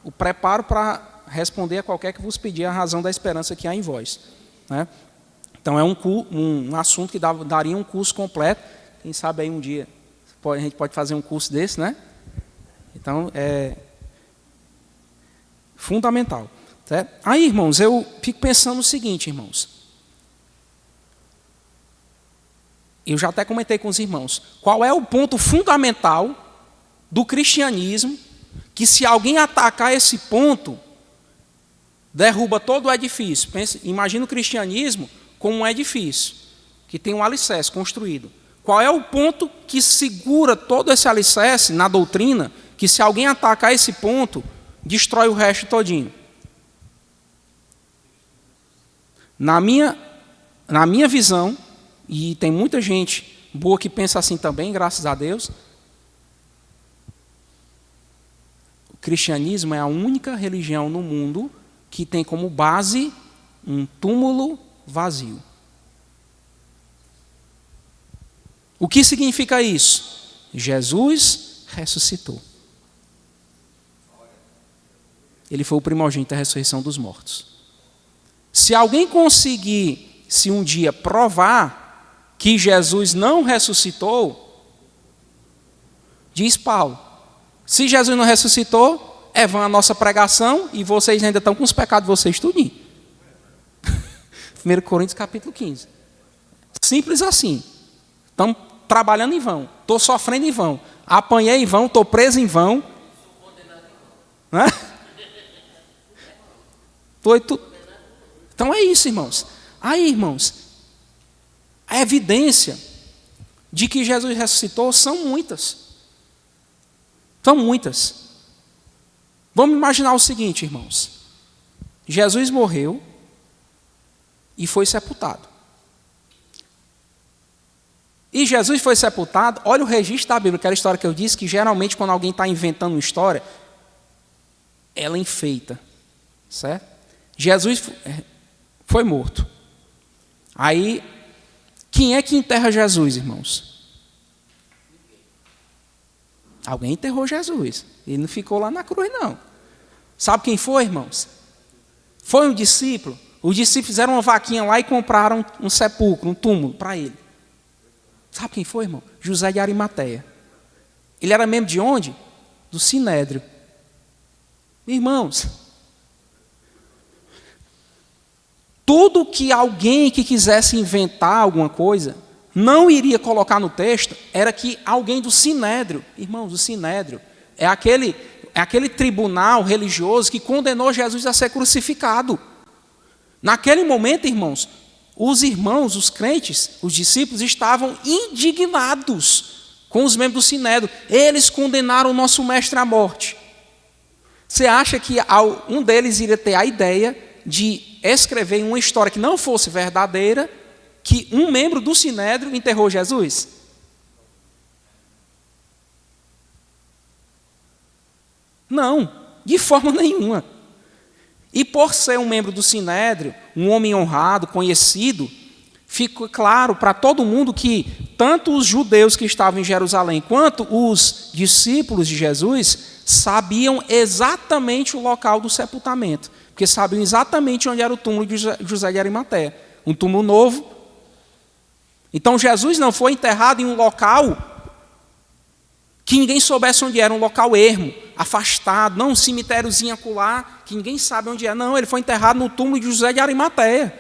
S1: O preparo para responder a qualquer que vos pedir a razão da esperança que há em vós. Né? Então é um assunto que daria um curso completo. Quem sabe aí um dia a gente pode fazer um curso desse, né? Então é fundamental. Certo? Aí, irmãos, eu fico pensando o seguinte, irmãos. Eu já até comentei com os irmãos. Qual é o ponto fundamental do cristianismo que, se alguém atacar esse ponto, derruba todo o edifício? Imagina o cristianismo como um edifício, que tem um alicerce construído. Qual é o ponto que segura todo esse alicerce na doutrina, que se alguém atacar esse ponto, destrói o resto todinho? Na minha visão, e tem muita gente boa que pensa assim também, graças a Deus, o cristianismo é a única religião no mundo que tem como base um túmulo vazio. O que significa isso? Jesus ressuscitou. Ele foi o primogênito da ressurreição dos mortos. Se alguém conseguir, se um dia provar que Jesus não ressuscitou, diz Paulo, se Jesus não ressuscitou, é vã a nossa pregação e vocês ainda estão com os pecados de vocês tudinho. 1 Coríntios capítulo 15. Simples assim. Estamos trabalhando em vão. Estou sofrendo em vão. Apanhei em vão, estou preso em vão. Né? Então é isso, irmãos. Aí, irmãos, a evidência de que Jesus ressuscitou são muitas. São muitas. Vamos imaginar o seguinte, irmãos. Jesus morreu e foi sepultado. E Jesus foi sepultado, olha o registro da Bíblia, aquela história que eu disse, que geralmente quando alguém está inventando uma história, ela enfeita, certo? Jesus foi morto. Aí, quem é que enterra Jesus, irmãos? Alguém enterrou Jesus. Ele não ficou lá na cruz, não. Sabe quem foi, irmãos? Foi um discípulo. Os discípulos fizeram uma vaquinha lá e compraram um sepulcro, um túmulo para ele. Sabe quem foi, irmão? José de Arimateia. Ele era membro de onde? Do Sinédrio. Irmãos, tudo que alguém que quisesse inventar alguma coisa não iria colocar no texto era que alguém do Sinédrio, irmãos, o Sinédrio é aquele tribunal religioso que condenou Jesus a ser crucificado. Naquele momento, irmãos, os irmãos, os crentes, os discípulos estavam indignados com os membros do Sinédrio. Eles condenaram o nosso mestre à morte. Você acha que um deles iria ter a ideia de escrever uma história que não fosse verdadeira, que um membro do Sinédrio enterrou Jesus? Não, de forma nenhuma. E por ser um membro do Sinédrio, um homem honrado, conhecido, fica claro para todo mundo que tanto os judeus que estavam em Jerusalém quanto os discípulos de Jesus sabiam exatamente o local do sepultamento, porque sabiam exatamente onde era o túmulo de José de Arimateia, um túmulo novo. Então Jesus não foi enterrado em um local que ninguém soubesse onde era, um local ermo, afastado, não um cemitériozinho acolá, que ninguém sabe onde é. Não, ele foi enterrado no túmulo de José de Arimateia,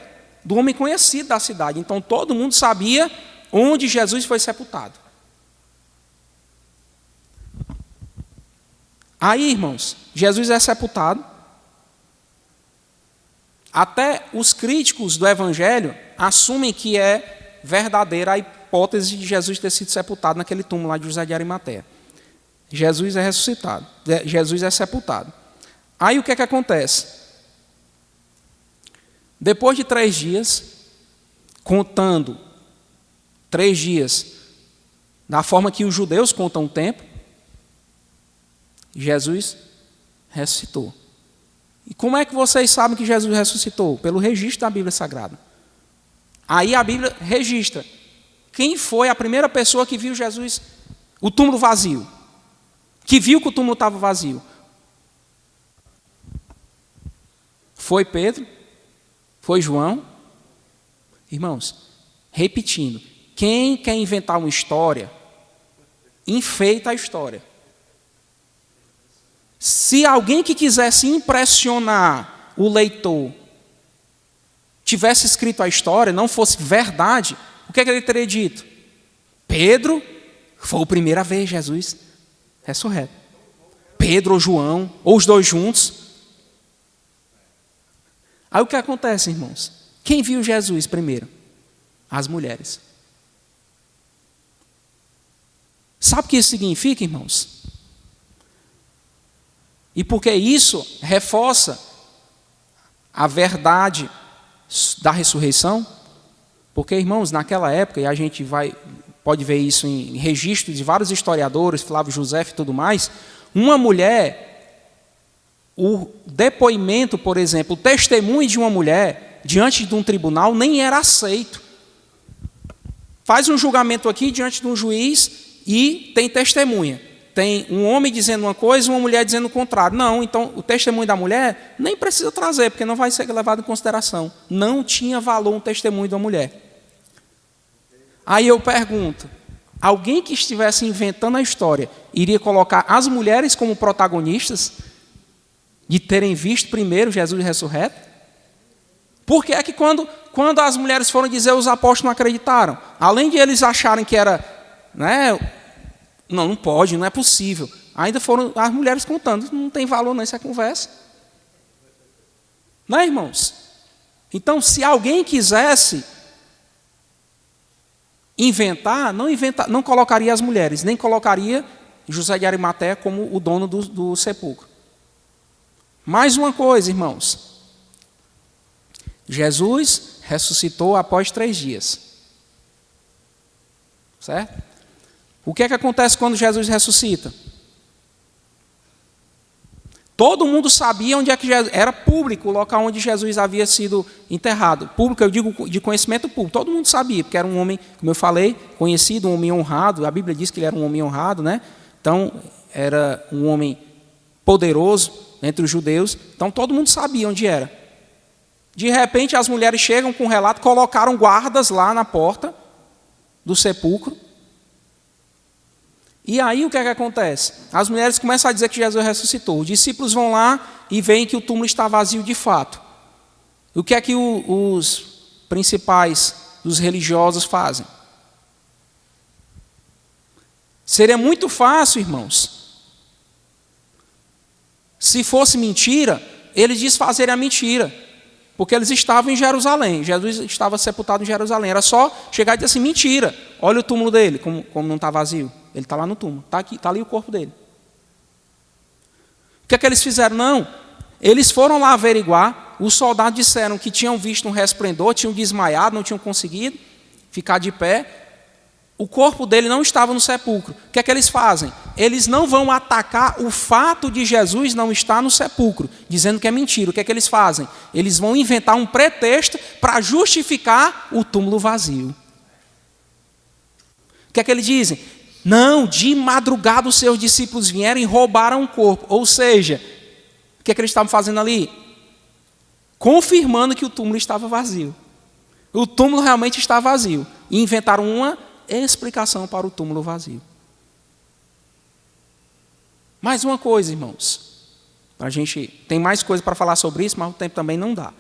S1: do homem conhecido da cidade. Então todo mundo sabia onde Jesus foi sepultado. Aí, irmãos, Jesus é sepultado. Até os críticos do Evangelho assumem que é verdadeira a hipótese de Jesus ter sido sepultado naquele túmulo lá de José de Arimateia. Jesus é ressuscitado, Jesus é sepultado. Aí o que é que acontece? Depois de 3 dias, contando 3 dias da forma que os judeus contam o tempo, Jesus ressuscitou. E como é que vocês sabem que Jesus ressuscitou? Pelo registro da Bíblia Sagrada. Aí a Bíblia registra quem foi a primeira pessoa que viu Jesus, o túmulo vazio, que viu que o túmulo estava vazio. Foi Pedro, foi João. Irmãos, repetindo, quem quer inventar uma história, enfeita a história. Se alguém que quisesse impressionar o leitor tivesse escrito a história, não fosse verdade, o que é que ele teria dito? Pedro foi o primeiro a ver Jesus ressurreto. Pedro ou João, ou os dois juntos. Aí o que acontece, irmãos? Quem viu Jesus primeiro? As mulheres. Sabe o que isso significa, irmãos? E porque isso reforça a verdade da ressurreição? Porque, irmãos, naquela época, e a gente pode ver isso em registros de vários historiadores, Flávio José e tudo mais, uma mulher, o depoimento, por exemplo, o testemunho de uma mulher diante de um tribunal nem era aceito. Faz um julgamento aqui diante de um juiz e tem testemunha. Tem um homem dizendo uma coisa e uma mulher dizendo o contrário. Não, então o testemunho da mulher nem precisa trazer, porque não vai ser levado em consideração. Não tinha valor um testemunho da mulher. Aí eu pergunto, alguém que estivesse inventando a história iria colocar as mulheres como protagonistas de terem visto primeiro Jesus ressurreto? Por que é que quando as mulheres foram dizer, os apóstolos não acreditaram? Além de eles acharem que era... Não pode, não é possível. Ainda foram as mulheres contando, não tem valor nessa conversa. Não é, irmãos? Então, se alguém quisesse inventar, não colocaria as mulheres, nem colocaria José de Arimateia como o dono do sepulcro. Mais uma coisa, irmãos. Jesus ressuscitou após 3 dias. Certo? O que é que acontece quando Jesus ressuscita? Todo mundo sabia onde é que Jesus... Era público o local onde Jesus havia sido enterrado. Público, eu digo de conhecimento público. Todo mundo sabia, porque era um homem, como eu falei, conhecido, um homem honrado. A Bíblia diz que ele era um homem honrado, né? Então, era um homem poderoso. entre os judeus, então todo mundo sabia onde era. De repente as mulheres chegam com um relato, colocaram guardas lá na porta do sepulcro. E aí o que é que acontece? As mulheres começam a dizer que Jesus ressuscitou. Os discípulos vão lá e veem que o túmulo está vazio de fato. O que é que os principais dos religiosos fazem? Seria muito fácil, irmãos, se fosse mentira, eles desfazerem a mentira, porque eles estavam em Jerusalém, Jesus estava sepultado em Jerusalém, era só chegar e dizer assim, mentira, olha o túmulo dele, como não está vazio, ele está lá no túmulo, está ali o corpo dele. O que é que eles fizeram? Não, eles foram lá averiguar, os soldados disseram que tinham visto um resplendor, tinham desmaiado, não tinham conseguido ficar de pé, o corpo dele não estava no sepulcro. O que é que eles fazem? Eles não vão atacar o fato de Jesus não estar no sepulcro, dizendo que é mentira. O que é que eles fazem? Eles vão inventar um pretexto para justificar o túmulo vazio. O que é que eles dizem? Não, de madrugada os seus discípulos vieram e roubaram o corpo. Ou seja, o que é que eles estavam fazendo ali? Confirmando que o túmulo estava vazio. O túmulo realmente está vazio. E inventaram uma explicação para o túmulo vazio. Mais uma coisa, irmãos. A gente tem mais coisa para falar sobre isso, mas o tempo também não dá.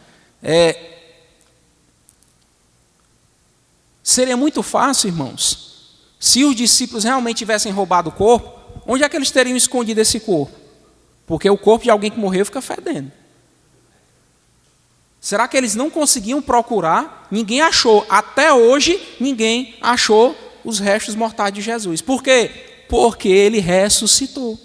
S1: Seria muito fácil, irmãos, se os discípulos realmente tivessem roubado o corpo, onde é que eles teriam escondido esse corpo? Porque o corpo de alguém que morreu fica fedendo. Será que eles não conseguiam procurar? Ninguém achou. Até hoje, ninguém achou os restos mortais de Jesus. Por quê? Porque ele ressuscitou.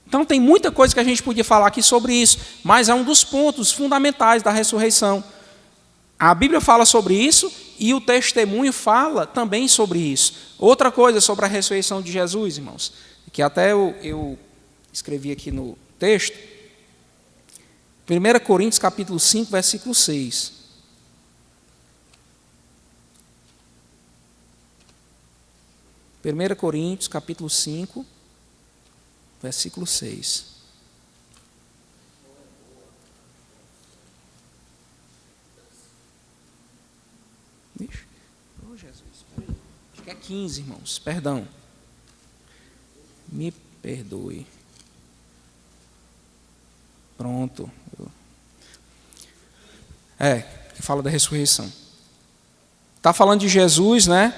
S1: Então, tem muita coisa que a gente podia falar aqui sobre isso, mas é um dos pontos fundamentais da ressurreição. A Bíblia fala sobre isso e o testemunho fala também sobre isso. Outra coisa sobre a ressurreição de Jesus, irmãos, que até eu escrevi aqui no texto, 1 Coríntios capítulo 5, versículo 6. 1 Coríntios capítulo 5, versículo 6. Oh, Jesus, peraí. Acho que é 15, irmãos, perdão. Me perdoe. Pronto. Que fala da ressurreição. Está falando de Jesus, né?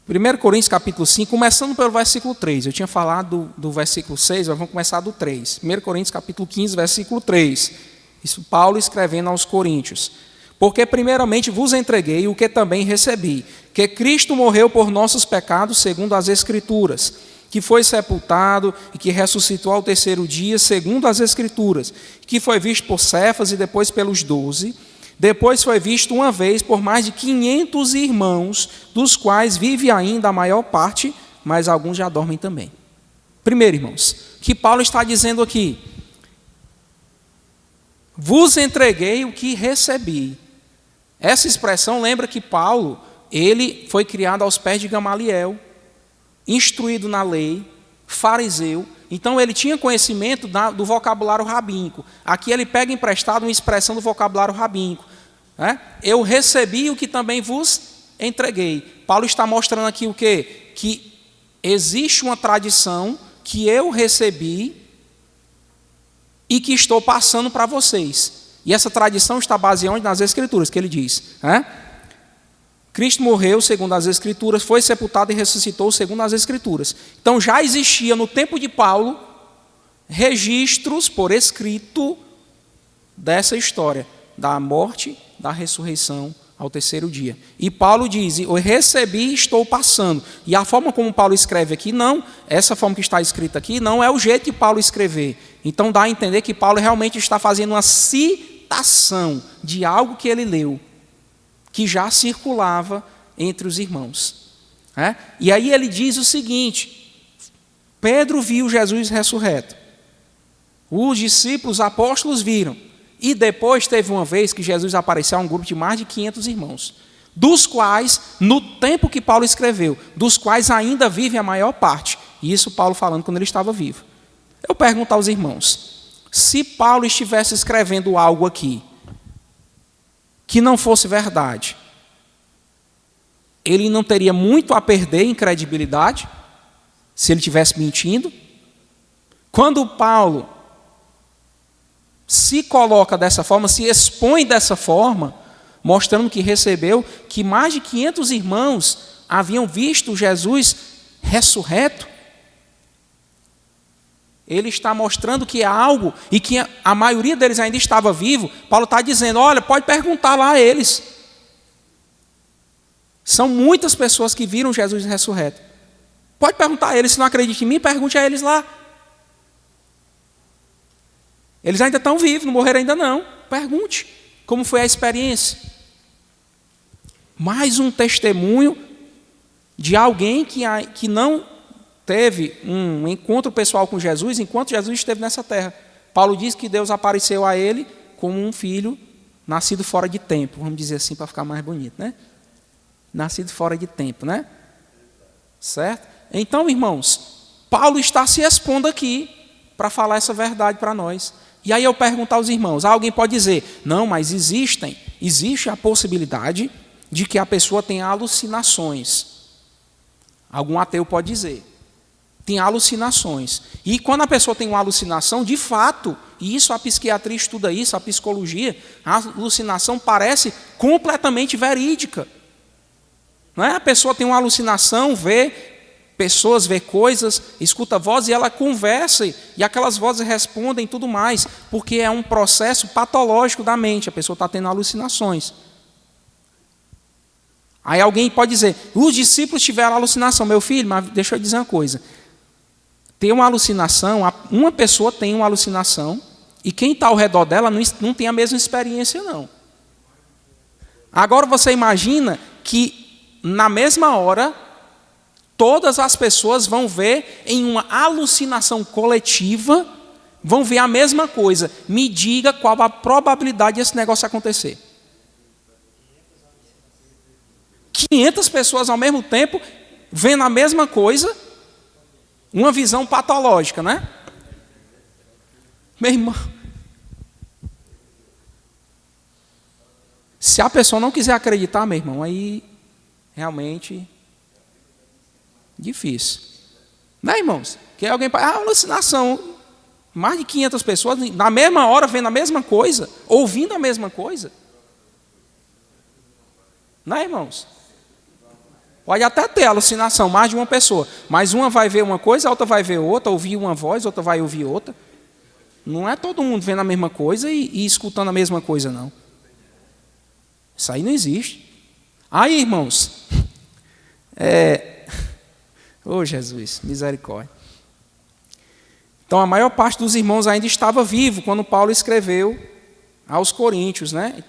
S1: 1 Coríntios capítulo 5, começando pelo versículo 3. Eu tinha falado do versículo 6, mas vamos começar do 3. 1 Coríntios capítulo 15, versículo 3. Isso Paulo escrevendo aos Coríntios. Porque primeiramente vos entreguei o que também recebi, que Cristo morreu por nossos pecados, segundo as Escrituras, que foi sepultado e que ressuscitou ao terceiro dia, segundo as Escrituras, que foi visto por Cefas e depois pelos 12, depois foi visto uma vez por mais de 500 irmãos, dos quais vive ainda a maior parte, mas alguns já dormem também. Primeiro, irmãos, o que Paulo está dizendo aqui? Vos entreguei o que recebi. Essa expressão lembra que Paulo, ele foi criado aos pés de Gamaliel, instruído na lei, fariseu, então ele tinha conhecimento do vocabulário rabínico. Aqui ele pega emprestado uma expressão do vocabulário rabínico. Eu recebi o que também vos entreguei. Paulo está mostrando aqui o quê? Que existe uma tradição que eu recebi e que estou passando para vocês. E essa tradição está baseada nas Escrituras, que ele diz. Cristo morreu segundo as Escrituras, foi sepultado e ressuscitou segundo as Escrituras. Então já existia no tempo de Paulo registros por escrito dessa história, da morte, da ressurreição ao terceiro dia. E Paulo diz, eu recebi e estou passando. E a forma como Paulo escreve aqui, não, essa forma que está escrita aqui, não é o jeito de Paulo escrever. Então dá a entender que Paulo realmente está fazendo uma citação de algo que ele leu, que já circulava entre os irmãos. E aí ele diz o seguinte, Pedro viu Jesus ressurreto. Os discípulos, os apóstolos viram. E depois teve uma vez que Jesus apareceu a um grupo de mais de 500 irmãos, dos quais, no tempo que Paulo escreveu, dos quais ainda vive a maior parte. E isso Paulo falando quando ele estava vivo. Eu pergunto aos irmãos, se Paulo estivesse escrevendo algo aqui que não fosse verdade, ele não teria muito a perder em credibilidade se ele estivesse mentindo? Quando Paulo se coloca dessa forma, se expõe dessa forma, mostrando que recebeu, que mais de 500 irmãos haviam visto Jesus ressurreto, ele está mostrando que é algo, e que a maioria deles ainda estava vivo. Paulo está dizendo, olha, pode perguntar lá a eles. São muitas pessoas que viram Jesus ressurreto. Pode perguntar a eles, se não acredita em mim, pergunte a eles lá. Eles ainda estão vivos, não morreram ainda não. Pergunte como foi a experiência. Mais um testemunho de alguém que não teve um encontro pessoal com Jesus enquanto Jesus esteve nessa terra. Paulo diz que Deus apareceu a ele como um filho nascido fora de tempo, vamos dizer assim para ficar mais bonito, né? Nascido fora de tempo, né? Certo? Então, irmãos, Paulo está se expondo aqui para falar essa verdade para nós. E aí eu pergunto aos irmãos, alguém pode dizer, não, mas existe a possibilidade de que a pessoa tenha alucinações. Algum ateu pode dizer, tem alucinações. E quando a pessoa tem uma alucinação, de fato, e isso a psiquiatria estuda isso, a psicologia, a alucinação parece completamente verídica. Não é? A pessoa tem uma alucinação, vê pessoas, vê coisas, escuta vozes e ela conversa e aquelas vozes respondem e tudo mais, porque é um processo patológico da mente, a pessoa está tendo alucinações. Aí alguém pode dizer, os discípulos tiveram alucinação. Meu filho, mas deixa eu dizer uma coisa. Tem uma alucinação, uma pessoa tem uma alucinação e quem está ao redor dela não tem a mesma experiência, não. Agora você imagina que na mesma hora todas as pessoas vão ver em uma alucinação coletiva, vão ver a mesma coisa. Me diga qual a probabilidade desse negócio acontecer. 500 pessoas ao mesmo tempo vendo a mesma coisa, uma visão patológica, né? Meu irmão, se a pessoa não quiser acreditar, meu irmão, aí realmente difícil. Né, irmãos? Que alguém fala, alucinação. Mais de 500 pessoas, na mesma hora, vendo a mesma coisa, ouvindo a mesma coisa. Né, irmãos? Pode até ter alucinação, mais de uma pessoa. Mas uma vai ver uma coisa, a outra vai ver outra, ouvir uma voz, outra vai ouvir outra. Não é todo mundo vendo a mesma coisa e escutando a mesma coisa, não. Isso aí não existe. Aí, irmãos, oh, Jesus, misericórdia. Então, a maior parte dos irmãos ainda estava vivo quando Paulo escreveu aos Coríntios, né?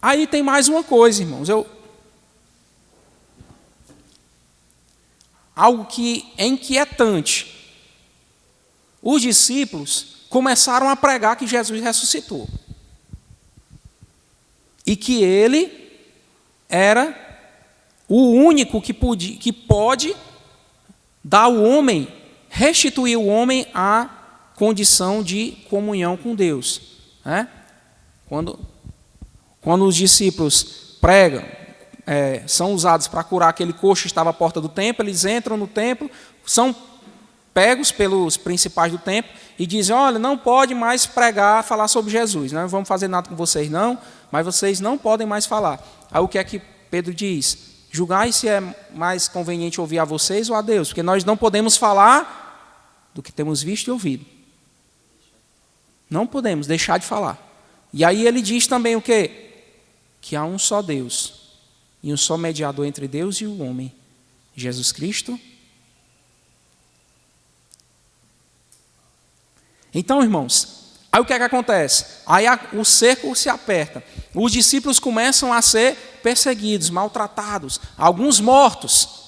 S1: Aí tem mais uma coisa, irmãos. Algo que é inquietante. Os discípulos começaram a pregar que Jesus ressuscitou. E que ele era o único que pode dar ao homem, restituir o homem à condição de comunhão com Deus. Né? Quando os discípulos pregam, são usados para curar aquele coxo que estava à porta do templo, eles entram no templo, são pegos pelos principais do templo e dizem, olha, não pode mais pregar, falar sobre Jesus, não vamos fazer nada com vocês não, mas vocês não podem mais falar. Aí o que é que Pedro diz? Julgai se é mais conveniente ouvir a vocês ou a Deus, porque nós não podemos falar do que temos visto e ouvido. Não podemos deixar de falar. E aí ele diz também o quê? Que há um só Deus e um só mediador entre Deus e o homem, Jesus Cristo. Então, irmãos, aí o que é que acontece? Aí o cerco se aperta. Os discípulos começam a ser perseguidos, maltratados, alguns mortos.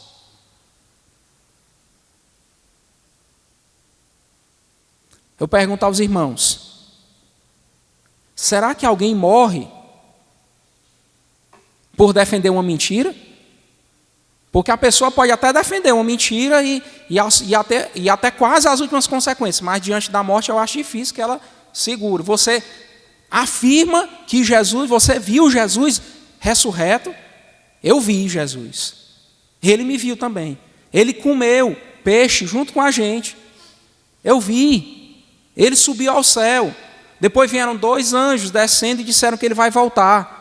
S1: Eu pergunto aos irmãos, Será que alguém morre por defender uma mentira? Porque a pessoa pode até defender uma mentira e até quase as últimas consequências, mas diante da morte eu acho difícil que ela segure. Você afirma que Jesus, você viu Jesus ressurreto? Eu vi Jesus. Ele me viu também. Ele comeu peixe junto com a gente. Eu vi. Ele subiu ao céu. Depois vieram 2 anjos descendo e disseram que ele vai voltar.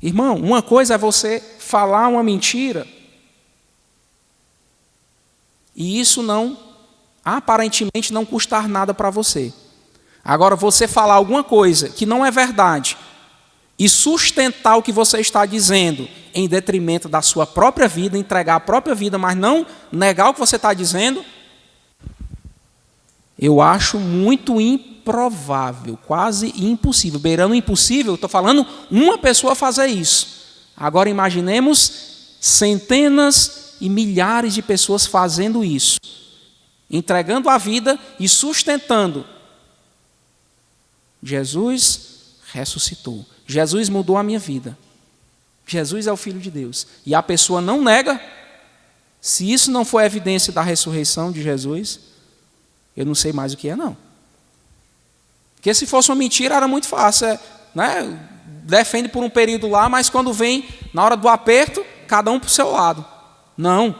S1: Irmão, uma coisa é você falar uma mentira e isso aparentemente não custar nada para você. Agora, você falar alguma coisa que não é verdade e sustentar o que você está dizendo em detrimento da sua própria vida, entregar a própria vida, mas não negar o que você está dizendo, eu acho muito improvável, quase impossível. Beirando o impossível, estou falando uma pessoa fazer isso. Agora imaginemos centenas e milhares de pessoas fazendo isso, entregando a vida e sustentando. Jesus ressuscitou. Jesus mudou a minha vida. Jesus é o Filho de Deus. E a pessoa não nega. Se isso não for evidência da ressurreição de Jesus, eu não sei mais o que é, não. Porque se fosse uma mentira, era muito fácil. Né? Defende por um período lá, mas quando vem, na hora do aperto, cada um para o seu lado. Não.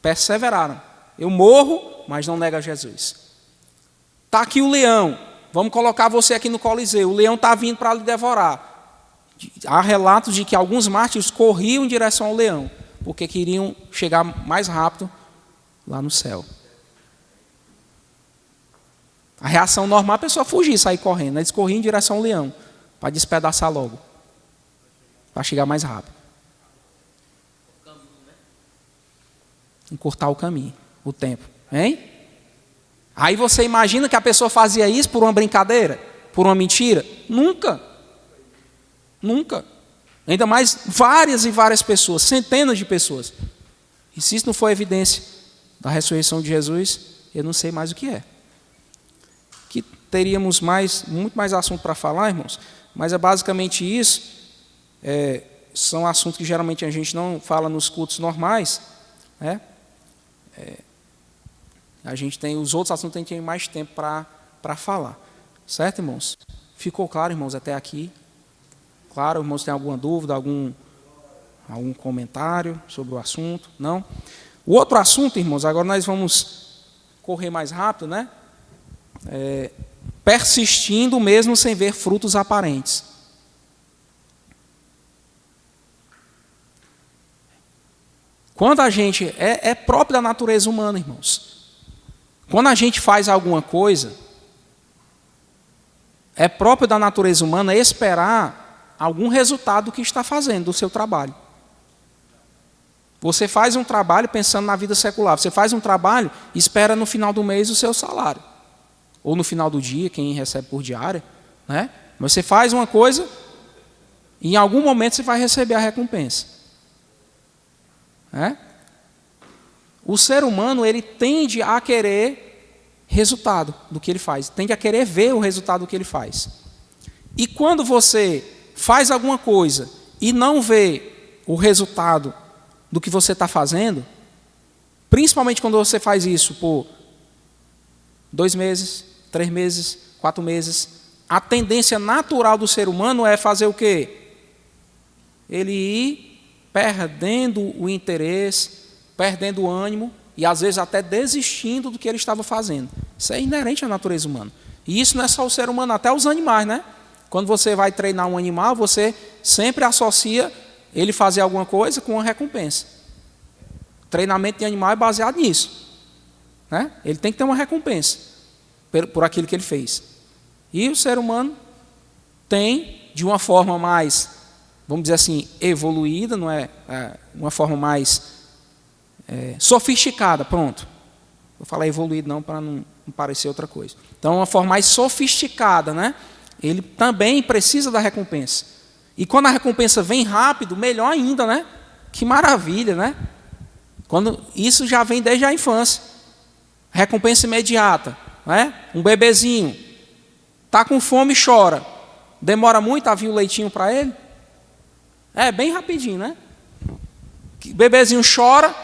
S1: Perseveraram. Eu morro, mas não nega Jesus. Está aqui o leão. Vamos colocar você aqui no Coliseu. O leão está vindo para lhe devorar. Há relatos de que alguns mártires corriam em direção ao leão, porque queriam chegar mais rápido lá no céu. A reação normal é a pessoa fugir, sair correndo. Eles corriam em direção ao leão, para despedaçar logo, para chegar mais rápido. Encurtar o caminho, o tempo. Hein? Aí você imagina que a pessoa fazia isso por uma brincadeira? Por uma mentira? Nunca. Nunca. Ainda mais várias e várias pessoas, centenas de pessoas. E se isso não for evidência da ressurreição de Jesus, eu não sei mais o que é. Que teríamos muito mais assunto para falar, irmãos, mas é basicamente isso. São assuntos que geralmente a gente não fala nos cultos normais, né? A gente tem os outros assuntos, a gente tem mais tempo para falar. Certo, irmãos? Ficou claro, irmãos, até aqui? Claro, irmãos, tem alguma dúvida, algum comentário sobre o assunto? Não? O outro assunto, irmãos, agora nós vamos correr mais rápido, né? Persistindo mesmo sem ver frutos aparentes. Quando a gente... É próprio da natureza humana, irmãos. Quando a gente faz alguma coisa, é próprio da natureza humana esperar algum resultado do que está fazendo, do seu trabalho. Você faz um trabalho pensando na vida secular. Você faz um trabalho e espera no final do mês o seu salário. Ou no final do dia, quem recebe por diária. Né? Mas você faz uma coisa e em algum momento você vai receber a recompensa. Né? O ser humano, ele tende a querer resultado do que ele faz. Tende a querer ver o resultado do que ele faz. E quando você faz alguma coisa e não vê o resultado do que você está fazendo, principalmente quando você faz isso por 2 meses, 3 meses, 4 meses, a tendência natural do ser humano é fazer o quê? Ele ir perdendo o interesse, perdendo o ânimo e às vezes até desistindo do que ele estava fazendo. Isso é inerente à natureza humana. E isso não é só o ser humano, até os animais, né? Quando você vai treinar um animal, você sempre associa ele fazer alguma coisa com uma recompensa. O treinamento de animal é baseado nisso. Né? Ele tem que ter uma recompensa por aquilo que ele fez. E o ser humano tem, de uma forma mais, vamos dizer assim, evoluída, não é? Uma forma mais sofisticada, pronto. Vou falar evoluído não, para não parecer outra coisa. Então, uma forma mais sofisticada, né? Ele também precisa da recompensa. E quando a recompensa vem rápido, melhor ainda, né? Que maravilha, né? Quando isso já vem desde a infância. Recompensa imediata. né? Um bebezinho, está com fome e chora. Demora muito a vir o leitinho para ele? É, bem rapidinho, né? O bebezinho chora,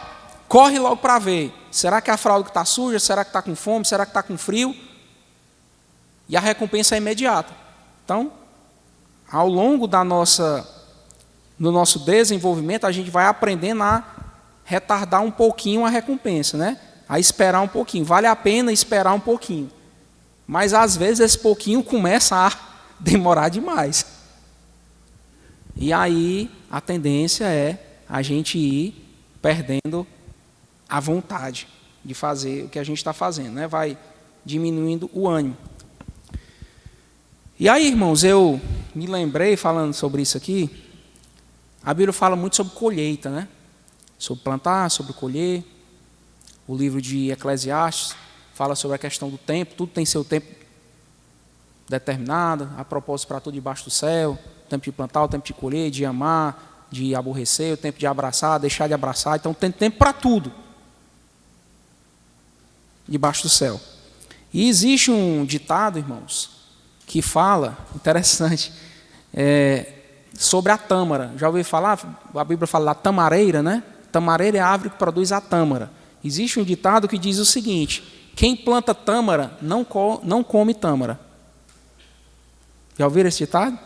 S1: corre logo para ver. Será que é a fralda que está suja? Será que está com fome? Será que está com frio? E a recompensa é imediata. Então, ao longo do nosso desenvolvimento, a gente vai aprendendo a retardar um pouquinho a recompensa, né? A esperar um pouquinho. Vale a pena esperar um pouquinho. Mas, às vezes, esse pouquinho começa a demorar demais. E aí, a tendência é a gente ir perdendo a vontade de fazer o que a gente está fazendo, né? Vai diminuindo o ânimo. E aí, irmãos, eu me lembrei, falando sobre isso aqui, a Bíblia fala muito sobre colheita, né? Sobre plantar, sobre colher. O livro de Eclesiastes fala sobre a questão do tempo, tudo tem seu tempo determinado, a propósito para tudo debaixo do céu, o tempo de plantar, o tempo de colher, de amar, de aborrecer, o tempo de abraçar, deixar de abraçar, então tem tempo para tudo debaixo do céu. E existe um ditado, irmãos, que fala, interessante, sobre a tâmara. Já ouviu falar? A Bíblia fala da tamareira, né? Tamareira é a árvore que produz a tâmara. Existe um ditado que diz o seguinte: quem planta tâmara não come tâmara. Já ouviram esse ditado?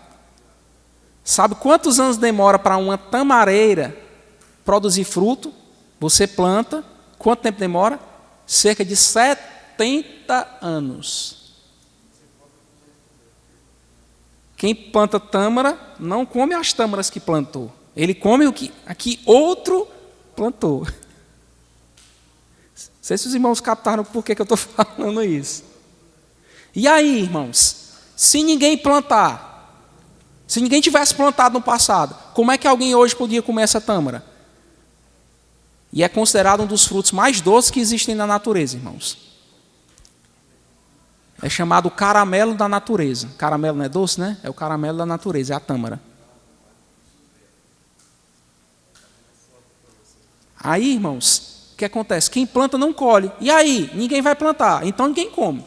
S1: Sabe quantos anos demora para uma tamareira produzir fruto? Você planta, quanto tempo demora? Cerca de 70 anos. Quem planta tâmara não come as tâmaras que plantou. Ele come o que aqui outro plantou. Não sei se os irmãos captaram por que eu estou falando isso. E aí, irmãos, se ninguém plantar, se ninguém tivesse plantado no passado, como é que alguém hoje podia comer essa tâmara? E é considerado um dos frutos mais doces que existem na natureza, irmãos. É chamado caramelo da natureza. Caramelo não é doce, né? É o caramelo da natureza, é a tâmara. Aí, irmãos, o que acontece? Quem planta não colhe. E aí? Ninguém vai plantar, então ninguém come.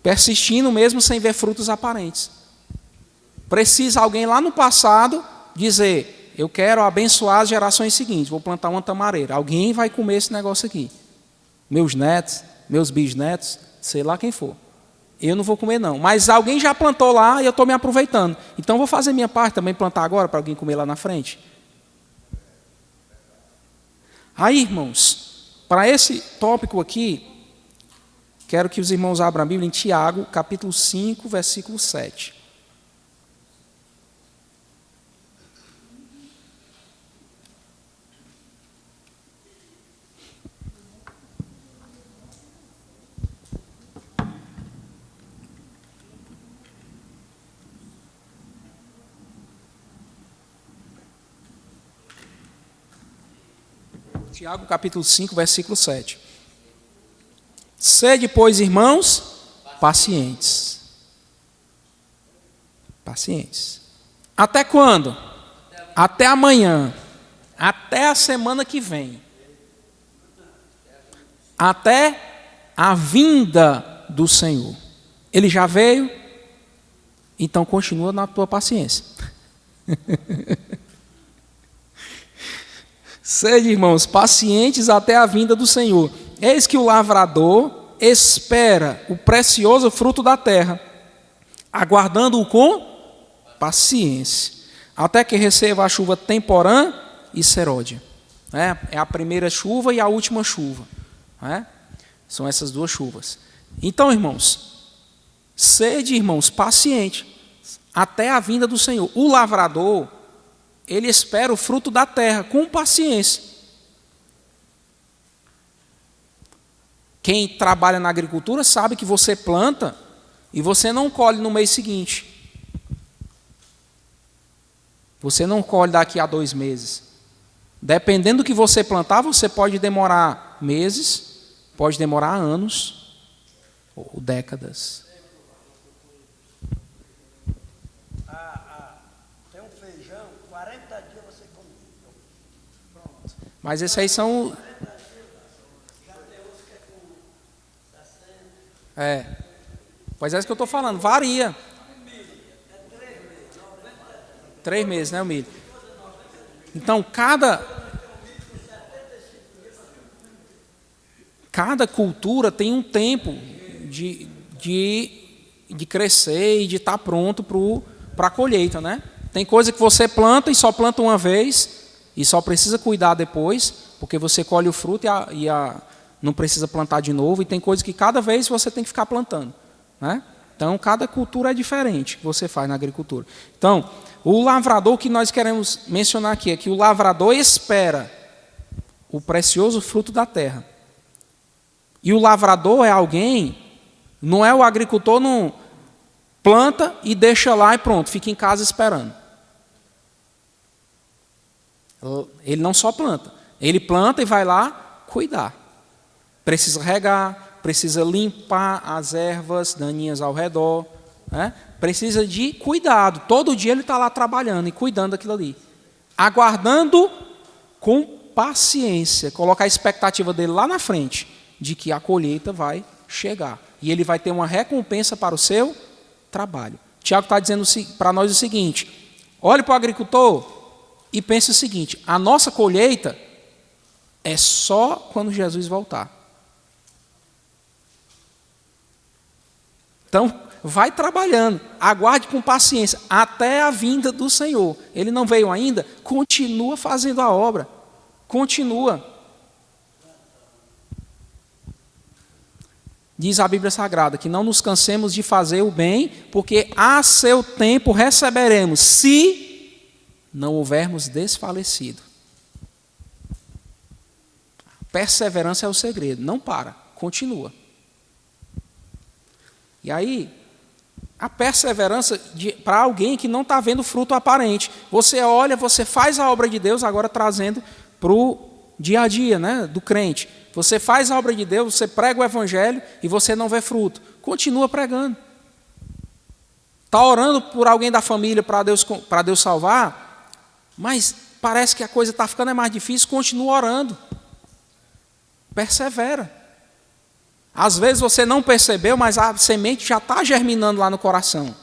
S1: Persistindo mesmo sem ver frutos aparentes. Precisa alguém lá no passado dizer: eu quero abençoar as gerações seguintes, vou plantar uma tamareira. Alguém vai comer esse negócio aqui. Meus netos, meus bisnetos, sei lá quem for. Eu não vou comer não. Mas alguém já plantou lá e eu estou me aproveitando. Então vou fazer minha parte também, plantar agora para alguém comer lá na frente. Aí, irmãos, para esse tópico aqui, quero que os irmãos abram a Bíblia em Tiago, capítulo 5, versículo 7. Tiago, capítulo 5, versículo 7. Sede, pois, irmãos, pacientes. Pacientes. Até quando? Até amanhã. Até a semana que vem. Até a vinda do Senhor. Ele já veio, então continua na tua paciência. Sede, irmãos, pacientes até a vinda do Senhor. Eis que o lavrador espera o precioso fruto da terra, aguardando-o com paciência, até que receba a chuva temporã e serôdia. É a primeira chuva e a última chuva. São essas duas chuvas. Então, irmãos, sede, irmãos, paciente até a vinda do Senhor. O lavrador, ele espera o fruto da terra com paciência. Quem trabalha na agricultura sabe que você planta e você não colhe no mês seguinte. Você não colhe daqui a 2 meses. Dependendo do que você plantar, você pode demorar meses, pode demorar anos ou décadas.
S2: Tem um feijão, 40 dias você come.
S1: Mas esses aí são... É. Pois é isso que eu estou falando, varia. 3 meses, né, o milho? Então, cada cultura tem um tempo de crescer e de estar pronto para a colheita, né? Tem coisa que você planta e só planta uma vez e só precisa cuidar depois, porque você colhe o fruto não precisa plantar de novo. E tem coisa que cada vez você tem que ficar plantando, né? Então, cada cultura é diferente que você faz na agricultura. Então, o lavrador que nós queremos mencionar aqui é que o lavrador espera o precioso fruto da terra. E o lavrador é alguém, não é o agricultor, não planta e deixa lá e pronto, fica em casa esperando. Ele não só planta, ele planta e vai lá cuidar. Precisa regar, precisa limpar as ervas daninhas ao redor, né? Precisa de cuidado. Todo dia ele está lá trabalhando e cuidando daquilo ali. Aguardando com paciência, colocar a expectativa dele lá na frente, de que a colheita vai chegar. E ele vai ter uma recompensa para o seu trabalho. Tiago está dizendo para nós o seguinte: olhe para o agricultor e pense o seguinte: a nossa colheita é só quando Jesus voltar. Então, vai trabalhando, aguarde com paciência até a vinda do Senhor. Ele não veio ainda, continua fazendo a obra, continua. Diz a Bíblia Sagrada que não nos cansemos de fazer o bem, porque a seu tempo receberemos, se não houvermos desfalecido. Perseverança é o segredo, não para, continua. E aí, a perseverança para alguém que não está vendo fruto aparente. Você olha, você faz a obra de Deus, agora trazendo para o dia a dia, né, do crente. Você faz a obra de Deus, você prega o evangelho e você não vê fruto. Continua pregando. Está orando por alguém da família para Deus salvar, mas parece que a coisa está ficando mais difícil, continua orando. Persevera. Às vezes você não percebeu, mas a semente já está germinando lá no coração.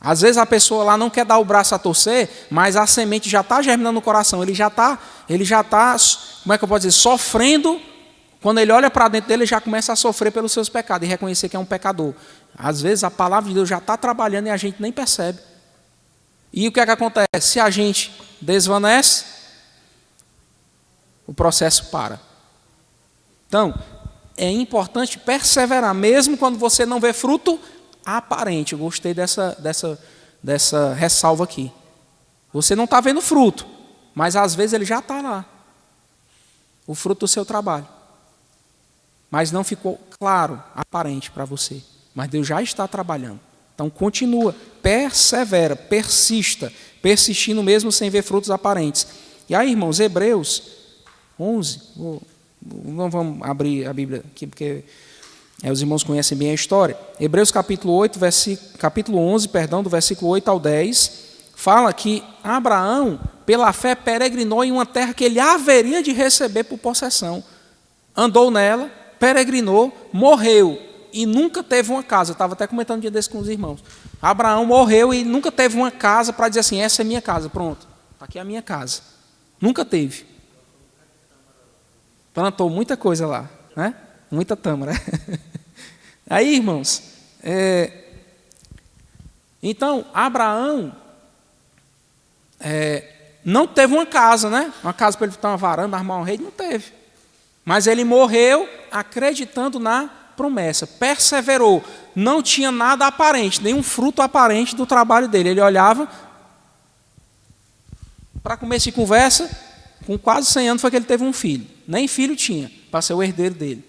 S1: Às vezes a pessoa lá não quer dar o braço a torcer, mas a semente já está germinando no coração. Ele já está, como é que eu posso dizer, sofrendo. Quando ele olha para dentro dele, ele já começa a sofrer pelos seus pecados e reconhecer que é um pecador. Às vezes a palavra de Deus já está trabalhando e a gente nem percebe. E o que é que acontece? Se a gente desvanece, o processo para. Então, é importante perseverar, mesmo quando você não vê fruto aparente. Eu gostei dessa ressalva aqui. Você não está vendo fruto, mas às vezes ele já está lá. O fruto do seu trabalho. Mas não ficou claro, aparente para você. Mas Deus já está trabalhando. Então continua, persevera, persista, persistindo mesmo sem ver frutos aparentes. E aí, irmãos, Hebreus 11... Não vamos abrir a Bíblia aqui, porque os irmãos conhecem bem a história. Hebreus capítulo 11, do versículo 8 ao 10, fala que Abraão, pela fé, peregrinou em uma terra que ele haveria de receber por possessão. Andou nela, peregrinou, morreu e nunca teve uma casa. Eu estava até comentando um dia desse com os irmãos. Abraão morreu e nunca teve uma casa para dizer assim: essa é minha casa, pronto, está aqui a minha casa. Nunca teve. Plantou muita coisa lá, né? Muita tâmara. Aí, irmãos, então, Abraão não teve uma casa, né? Uma casa para ele botar uma varanda, armar uma rede, não teve. Mas ele morreu acreditando na promessa, perseverou. Não tinha nada aparente, nenhum fruto aparente do trabalho dele. Ele olhava, para começo de conversa, com quase 100 anos foi que ele teve um filho. Nem filho tinha, para ser o herdeiro dele.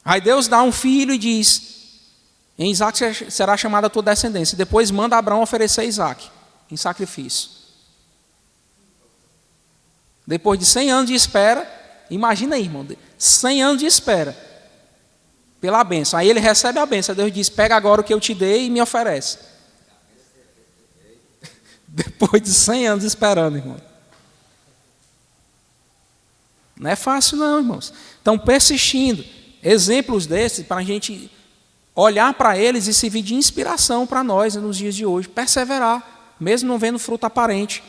S1: Aí Deus dá um filho e diz: em Isaac será chamada a tua descendência. E depois manda Abraão oferecer Isaac em sacrifício. Depois de 100 anos de espera, imagina aí, irmão, 100 anos de espera pela bênção. Aí ele recebe a bênção. Deus diz: pega agora o que eu te dei e me oferece. Depois de 100 anos esperando, irmão. Não é fácil não, irmãos. Então, persistindo. exemplos desses para a gente olhar para eles e servir de inspiração para nós nos dias de hoje, perseverar, mesmo não vendo fruto aparente.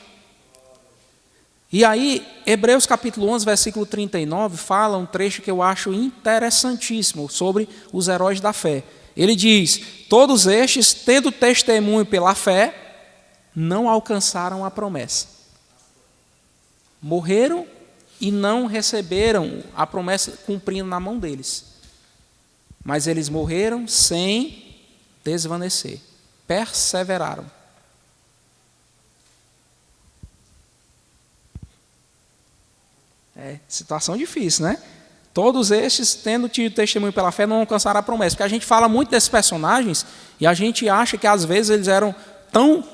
S1: E aí, Hebreus capítulo 11, versículo 39, fala um trecho que eu acho interessantíssimo sobre os heróis da fé. Ele diz: todos estes, tendo testemunho pela fé, não alcançaram a promessa. Morreram e não receberam a promessa cumprindo na mão deles. Mas eles morreram sem desvanecer. Perseveraram. Situação difícil, né? Todos estes, tendo tido testemunho pela fé, não alcançaram a promessa. Porque a gente fala muito desses personagens e a gente acha que às vezes eles eram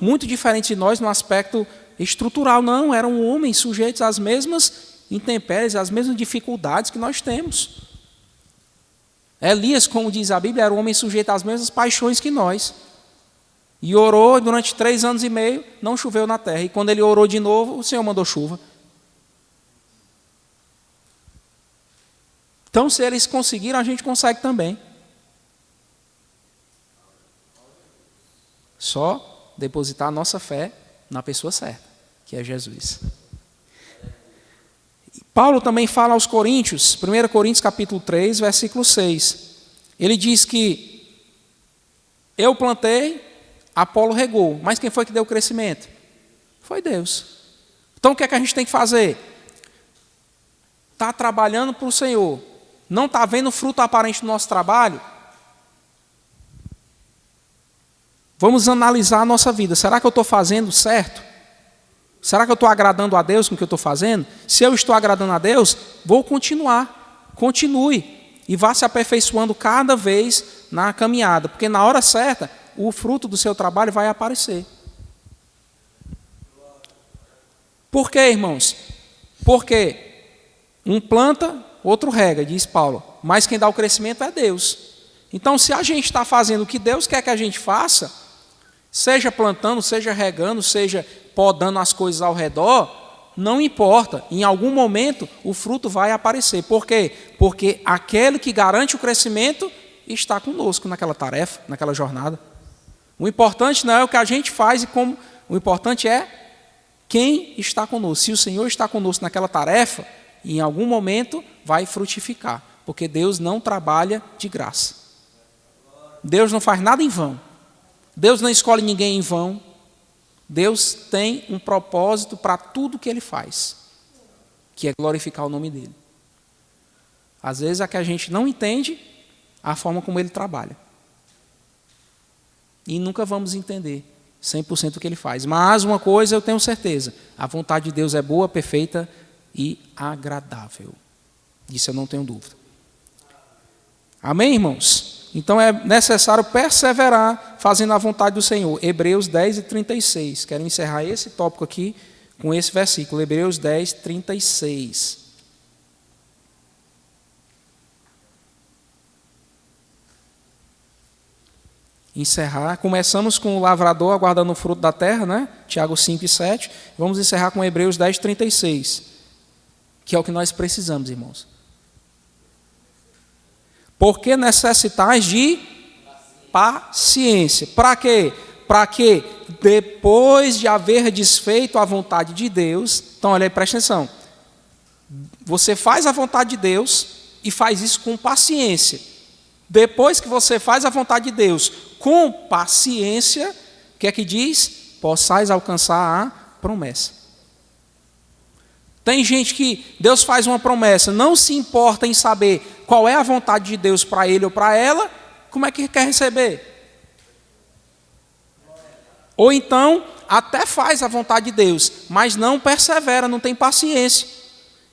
S1: muito diferentes de nós no aspecto estrutural. Não, eram homens sujeitos às mesmas intempéries, às mesmas dificuldades que nós temos. Elias, como diz a Bíblia, era um homem sujeito às mesmas paixões que nós. E orou durante 3 anos e meio, não choveu na terra. E quando ele orou de novo, o Senhor mandou chuva. Então, se eles conseguiram, a gente consegue também. Só depositar a nossa fé na pessoa certa, que é Jesus. Paulo também fala aos Coríntios, 1 Coríntios capítulo 3, versículo 6. Ele diz que eu plantei, Apolo regou, mas quem foi que deu o crescimento? Foi Deus. Então o que é que a gente tem que fazer? Está trabalhando para o Senhor, não está vendo fruto aparente do nosso trabalho? Vamos analisar a nossa vida. Será que eu estou fazendo certo? Será que eu estou agradando a Deus com o que eu estou fazendo? Se eu estou agradando a Deus, vou continuar. Continue. E vá se aperfeiçoando cada vez na caminhada. Porque na hora certa, o fruto do seu trabalho vai aparecer. Por quê, irmãos? Porque um planta, outro rega, diz Paulo. Mas quem dá o crescimento é Deus. Então, se a gente está fazendo o que Deus quer que a gente faça, seja plantando, seja regando, seja podando as coisas ao redor, não importa. Em algum momento, o fruto vai aparecer. Por quê? Porque aquele que garante o crescimento está conosco naquela tarefa, naquela jornada. O importante não é o que a gente faz, o importante é quem está conosco. Se o Senhor está conosco naquela tarefa, em algum momento vai frutificar, porque Deus não trabalha de graça. Deus não faz nada em vão. Deus não escolhe ninguém em vão. Deus tem um propósito para tudo que Ele faz, que é glorificar o nome dEle. Às vezes é que a gente não entende a forma como Ele trabalha. E nunca vamos entender 100% o que Ele faz. Mas uma coisa eu tenho certeza, a vontade de Deus é boa, perfeita e agradável. Disso eu não tenho dúvida. Amém, irmãos? Então é necessário perseverar fazendo a vontade do Senhor. Hebreus 10 e 36. Quero encerrar esse tópico aqui com esse versículo. Hebreus 10, 36. Encerrar. Começamos com o lavrador aguardando o fruto da terra, né? Tiago 5 e 7. Vamos encerrar com Hebreus 10, 36. Que é o que nós precisamos, irmãos. Porque necessitais de paciência. Para quê? Para que depois de haver desfeito a vontade de Deus, então olha aí, presta atenção. Você faz a vontade de Deus e faz isso com paciência. Depois que você faz a vontade de Deus com paciência, o que é que diz? Possais alcançar a promessa. Tem gente que Deus faz uma promessa, não se importa em saber qual é a vontade de Deus para ele ou para ela, como é que quer receber? Ou então, até faz a vontade de Deus, mas não persevera, não tem paciência.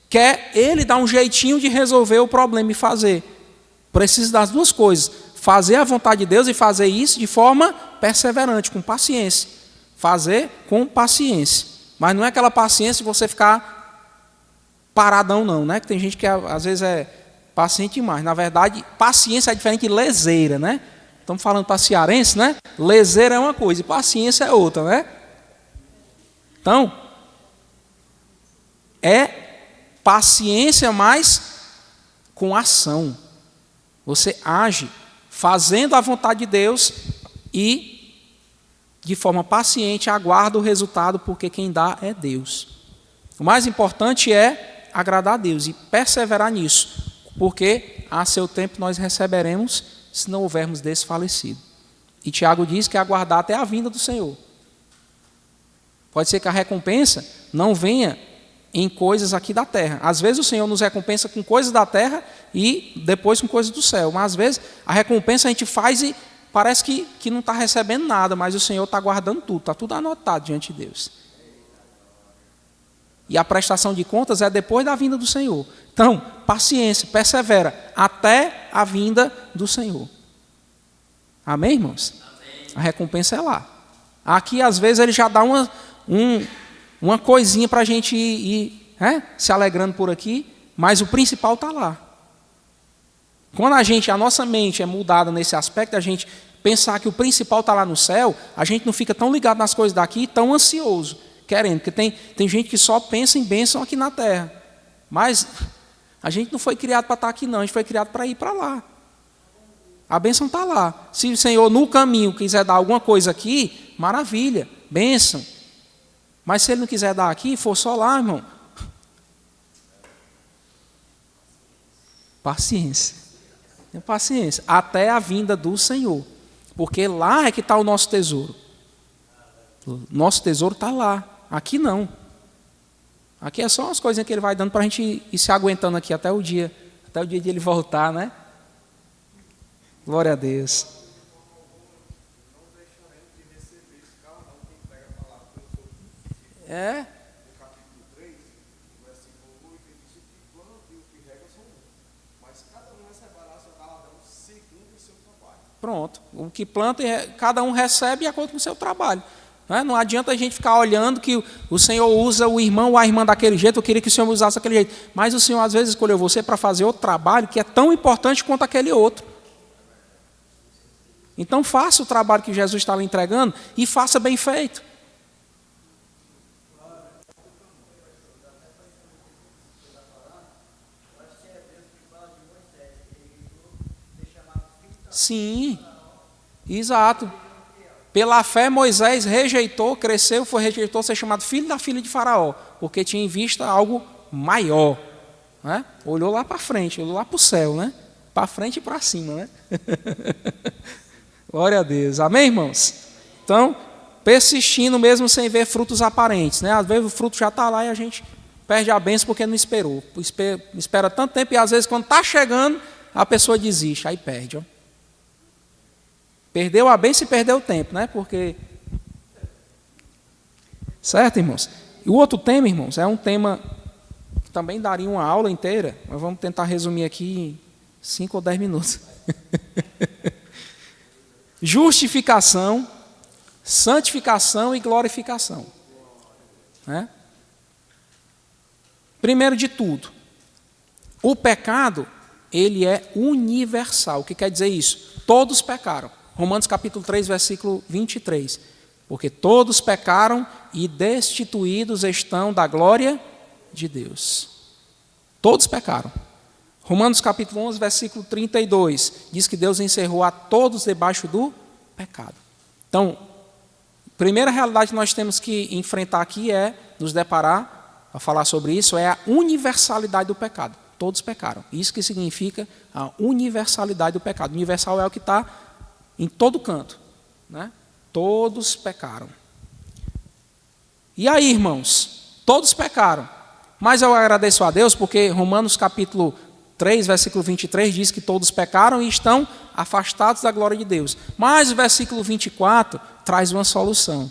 S1: Quer ele dar um jeitinho de resolver o problema e fazer. Precisa das duas coisas, fazer a vontade de Deus e fazer isso de forma perseverante, com paciência. Fazer com paciência. Mas não é aquela paciência de você ficar paradão não, né? Que tem gente que às vezes é paciente demais. Na verdade, paciência é diferente de leseira, né? Estamos falando para cearense, né? Leseira é uma coisa e paciência é outra, né? Então, é paciência, mas com ação. Você age fazendo a vontade de Deus e, de forma paciente, aguarda o resultado, porque quem dá é Deus. O mais importante é agradar a Deus e perseverar nisso, porque a seu tempo nós receberemos, se não houvermos desfalecido. E Tiago diz que é aguardar até a vinda do Senhor. Pode ser que a recompensa não venha em coisas aqui da terra. Às vezes o Senhor nos recompensa com coisas da terra e depois com coisas do céu. Mas às vezes a recompensa a gente faz e parece que não está recebendo nada, mas o Senhor está guardando tudo, está tudo anotado diante de Deus. E a prestação de contas é depois da vinda do Senhor. Então, paciência, persevera até a vinda do Senhor. Amém, irmãos? Amém. A recompensa é lá. Aqui, às vezes, ele já dá uma coisinha para a gente ir se alegrando por aqui, mas o principal está lá. Quando a nossa mente é mudada nesse aspecto, a gente pensar que o principal está lá no céu, a gente não fica tão ligado nas coisas daqui, tão ansioso, querendo, porque tem gente que só pensa em bênção aqui na terra. Mas a gente não foi criado para estar aqui, não, a gente foi criado para ir para lá. A bênção está lá. Se o Senhor no caminho quiser dar alguma coisa aqui, maravilha, bênção. Mas se Ele não quiser dar aqui, for só lá, irmão. Paciência. Tenha paciência. Até a vinda do Senhor. Porque lá é que está o nosso tesouro. O nosso tesouro está lá. Aqui não. Aqui é só umas coisinhas que Ele vai dando para a gente ir se aguentando aqui até o dia de Ele voltar, né? Glória a Deus. É?
S3: No capítulo 3, versículo 8, ele diz: o que planta e o que rega são um, mas cada um receberá seu galardão segundo o seu trabalho.
S1: Pronto. O que planta, cada um recebe de acordo com o seu trabalho. Não adianta a gente ficar olhando que o Senhor usa o irmão ou a irmã daquele jeito, eu queria que o Senhor me usasse daquele jeito. Mas o Senhor às vezes escolheu você para fazer outro trabalho que é tão importante quanto aquele outro. Então faça o trabalho que Jesus está lhe entregando e faça bem feito. Sim, exato. Pela fé Moisés rejeitou, cresceu, rejeitou ser chamado filho da filha de Faraó, porque tinha em vista algo maior. Né? Olhou lá para frente, olhou lá para o céu, né? Para frente e para cima, né? Glória a Deus. Amém, irmãos? Então, persistindo mesmo sem ver frutos aparentes. Né? Às vezes o fruto já está lá e a gente perde a bênção porque não esperou. Espera tanto tempo e às vezes quando está chegando, a pessoa desiste, aí perde. Ó. Perdeu a bênção e perdeu o tempo, né? Porque... Certo, irmãos? E o outro tema, irmãos, é um tema que também daria uma aula inteira, mas vamos tentar resumir aqui em 5 ou 10 minutos. Justificação, santificação e glorificação. Né? Primeiro de tudo, o pecado, ele é universal. O que quer dizer isso? Todos pecaram. Romanos capítulo 3, versículo 23. Porque todos pecaram e destituídos estão da glória de Deus. Todos pecaram. Romanos capítulo 11, versículo 32, diz que Deus encerrou a todos debaixo do pecado. Então, a primeira realidade que nós temos que enfrentar aqui nos deparar, a falar sobre isso, é a universalidade do pecado. Todos pecaram. Isso que significa a universalidade do pecado. Universal é o que está em todo canto. Né? Todos pecaram. E aí, irmãos, todos pecaram. Mas eu agradeço a Deus porque Romanos capítulo 3, versículo 23 diz que todos pecaram e estão afastados da glória de Deus. Mas o versículo 24 traz uma solução.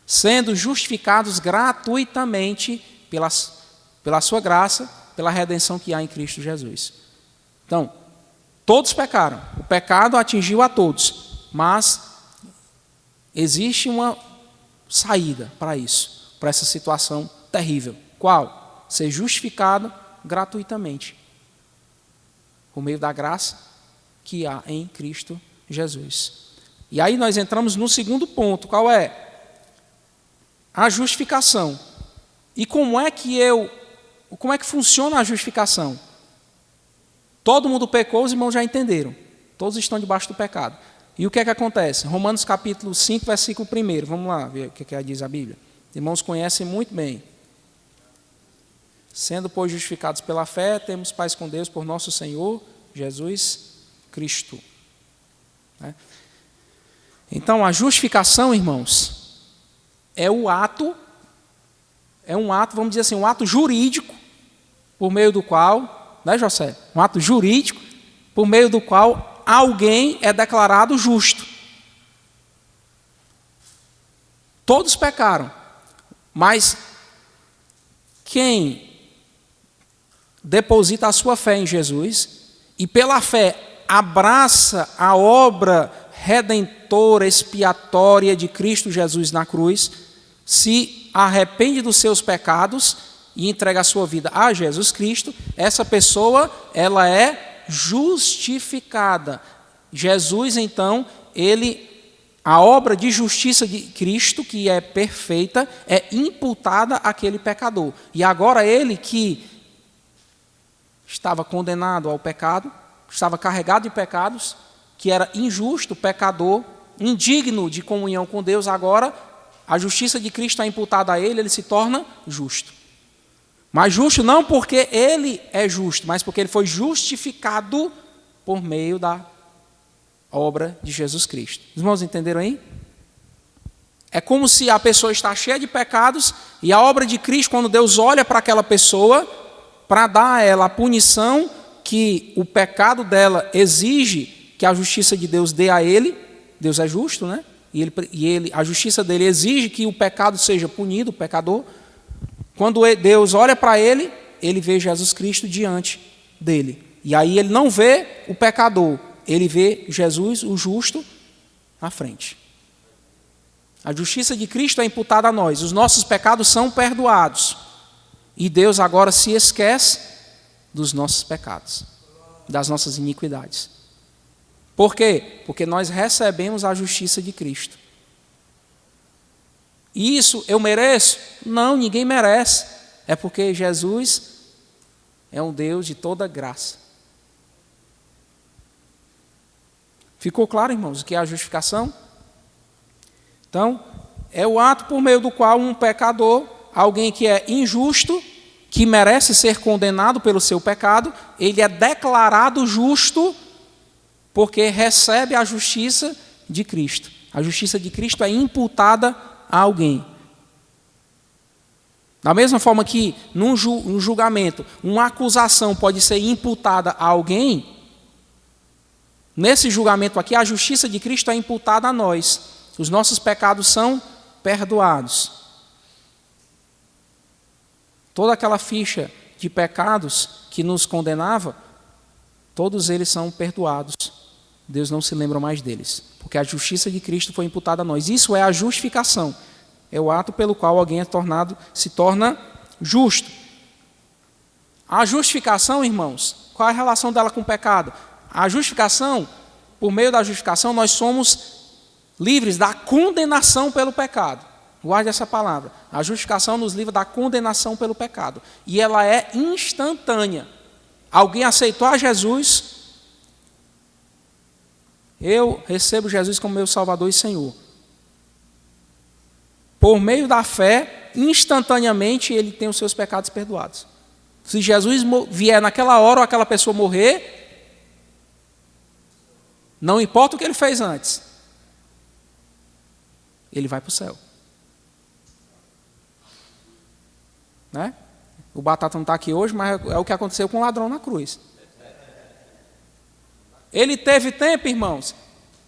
S1: Sendo justificados gratuitamente pela sua graça, pela redenção que há em Cristo Jesus. Então, todos pecaram. O pecado atingiu a todos. Mas existe uma saída para isso, para essa situação terrível. Qual? Ser justificado gratuitamente. Por meio da graça que há em Cristo Jesus. E aí nós entramos no segundo ponto, qual é? A justificação. E como é que funciona a justificação? todo mundo pecou, os irmãos já entenderam. Todos estão debaixo do pecado. E o que é que acontece? Romanos capítulo 5, versículo 1. Vamos lá ver o que é que diz a Bíblia. Os irmãos conhecem muito bem. Sendo, pois, justificados pela fé, temos paz com Deus por nosso Senhor Jesus Cristo. Então, a justificação, irmãos, é um ato, vamos dizer assim, um ato jurídico, por meio do qual, né, José? Um ato jurídico, por meio do qual alguém é declarado justo. Todos pecaram, mas quem deposita a sua fé em Jesus e pela fé abraça a obra redentora, expiatória de Cristo Jesus na cruz, se arrepende dos seus pecados e entrega a sua vida a Jesus Cristo, essa pessoa, ela é justificada. Jesus, então, a obra de justiça de Cristo, que é perfeita, é imputada àquele pecador. E agora ele que estava condenado ao pecado, estava carregado de pecados, que era injusto, pecador, indigno de comunhão com Deus, agora a justiça de Cristo é imputada a ele se torna justo. Mas justo não porque ele é justo, mas porque ele foi justificado por meio da obra de Jesus Cristo. Os irmãos entenderam aí? É como se a pessoa está cheia de pecados e a obra de Cristo, quando Deus olha para aquela pessoa, para dar a ela a punição que o pecado dela exige que a justiça de Deus dê a ele, Deus é justo, né? A justiça dele exige que o pecado seja punido, o pecador. Quando Deus olha para ele, ele vê Jesus Cristo diante dele. E aí ele não vê o pecador, ele vê Jesus, o justo, na frente. A justiça de Cristo é imputada a nós, os nossos pecados são perdoados. E Deus agora se esquece dos nossos pecados, das nossas iniquidades. Por quê? Porque nós recebemos a justiça de Cristo. E isso eu mereço? Não, ninguém merece. É porque Jesus é um Deus de toda graça. Ficou claro, irmãos, o que é a justificação? Então, é o ato por meio do qual um pecador, alguém que é injusto, que merece ser condenado pelo seu pecado, ele é declarado justo porque recebe a justiça de Cristo. A justiça de Cristo é imputada a alguém. Da mesma forma que num julgamento, uma acusação pode ser imputada a alguém, nesse julgamento aqui, a justiça de Cristo é imputada a nós. Os nossos pecados são perdoados. Toda aquela ficha de pecados que nos condenava, todos eles são perdoados. Deus não se lembra mais deles, porque a justiça de Cristo foi imputada a nós. Isso é a justificação. É o ato pelo qual alguém se torna justo. A justificação, irmãos, qual é a relação dela com o pecado? A justificação, por meio da justificação, nós somos livres da condenação pelo pecado. Guarde essa palavra. A justificação nos livra da condenação pelo pecado. E ela é instantânea. Alguém aceitou a Jesus, eu recebo Jesus como meu Salvador e Senhor. Por meio da fé, instantaneamente ele tem os seus pecados perdoados. Se Jesus vier naquela hora ou aquela pessoa morrer, não importa o que ele fez antes, ele vai para o céu. Né? O Batata não está aqui hoje, mas é o que aconteceu com o ladrão na cruz. Ele teve tempo, irmãos,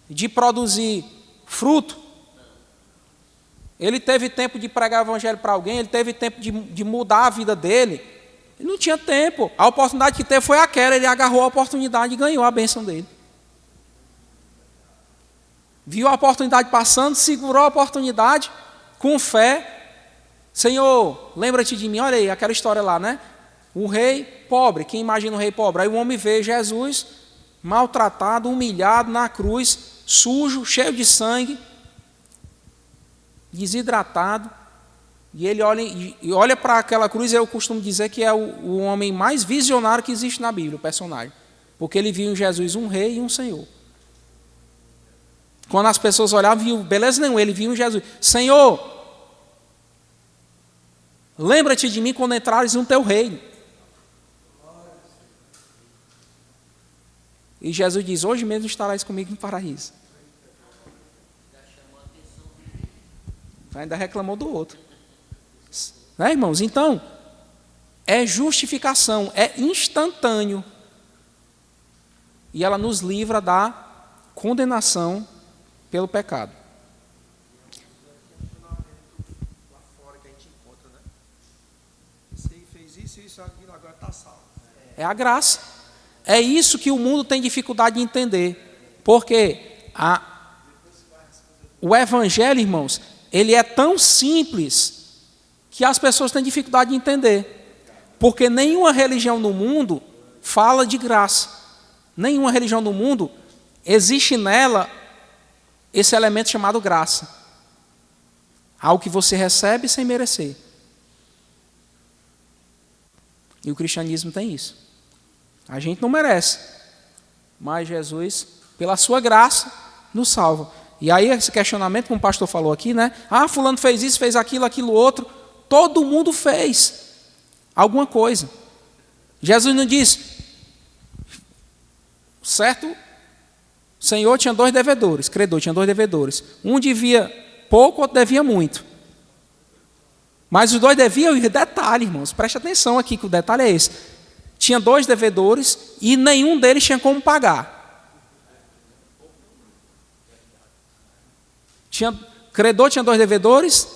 S1: de produzir fruto. Ele teve tempo de pregar o evangelho para alguém. Ele teve tempo de mudar a vida dele. Ele não tinha tempo. A oportunidade que teve foi aquela. Ele agarrou a oportunidade e ganhou a bênção dele. Viu a oportunidade passando, segurou a oportunidade com fé. Senhor, lembra-te de mim. Olha aí, aquela história lá, né? O rei pobre. Quem imagina o rei pobre? Aí o homem vê Jesus maltratado, humilhado na cruz, sujo, cheio de sangue, desidratado, e ele olha para aquela cruz. E eu costumo dizer que é o homem mais visionário que existe na Bíblia, o personagem, Porque ele viu em Jesus um rei e um senhor. Quando as pessoas olhavam, viam beleza nenhuma, ele viu em Jesus: Senhor, lembra-te de mim quando entrares no teu reino. E Jesus diz: hoje mesmo estarás comigo no paraíso. Ainda reclamou do outro. Né, irmãos? Então, é justificação, é instantâneo. E ela nos livra da condenação pelo pecado.
S3: Lá fora que a gente encontra, né? Você fez isso, aquilo, agora está salvo.
S1: É a graça. É isso que o mundo tem dificuldade de entender. Porque o evangelho, irmãos, ele é tão simples que as pessoas têm dificuldade de entender. Porque nenhuma religião no mundo fala de graça. Nenhuma religião no mundo existe nela esse elemento chamado graça. Algo que você recebe sem merecer. E o cristianismo tem isso. A gente não merece, mas Jesus, pela sua graça, nos salva. E aí esse questionamento, como o pastor falou aqui, né? Fulano fez isso, fez aquilo, aquilo outro. Todo mundo fez alguma coisa. Jesus não diz, certo? O Senhor tinha 2 devedores, credor tinha 2 devedores. Um devia pouco, outro devia muito. Mas os 2 deviam, e detalhe, irmãos, preste atenção aqui que o detalhe é esse. Tinha 2 devedores e nenhum deles tinha como pagar. Credor tinha 2 devedores,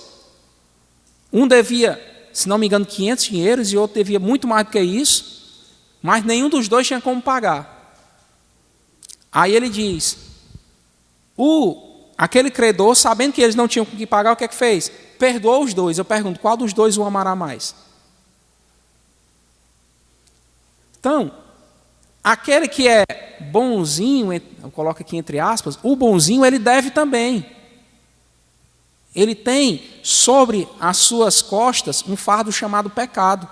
S1: um devia, se não me engano, 500 dinheiros e outro devia muito mais do que isso, mas nenhum dos 2 tinha como pagar. Aí ele diz, aquele credor, sabendo que eles não tinham com que pagar, o que é que fez? Perdoou os 2. Eu pergunto, qual dos 2 o amará mais? Então, aquele que é bonzinho, eu coloco aqui entre aspas, o bonzinho ele deve também. Ele tem sobre as suas costas um fardo chamado pecado.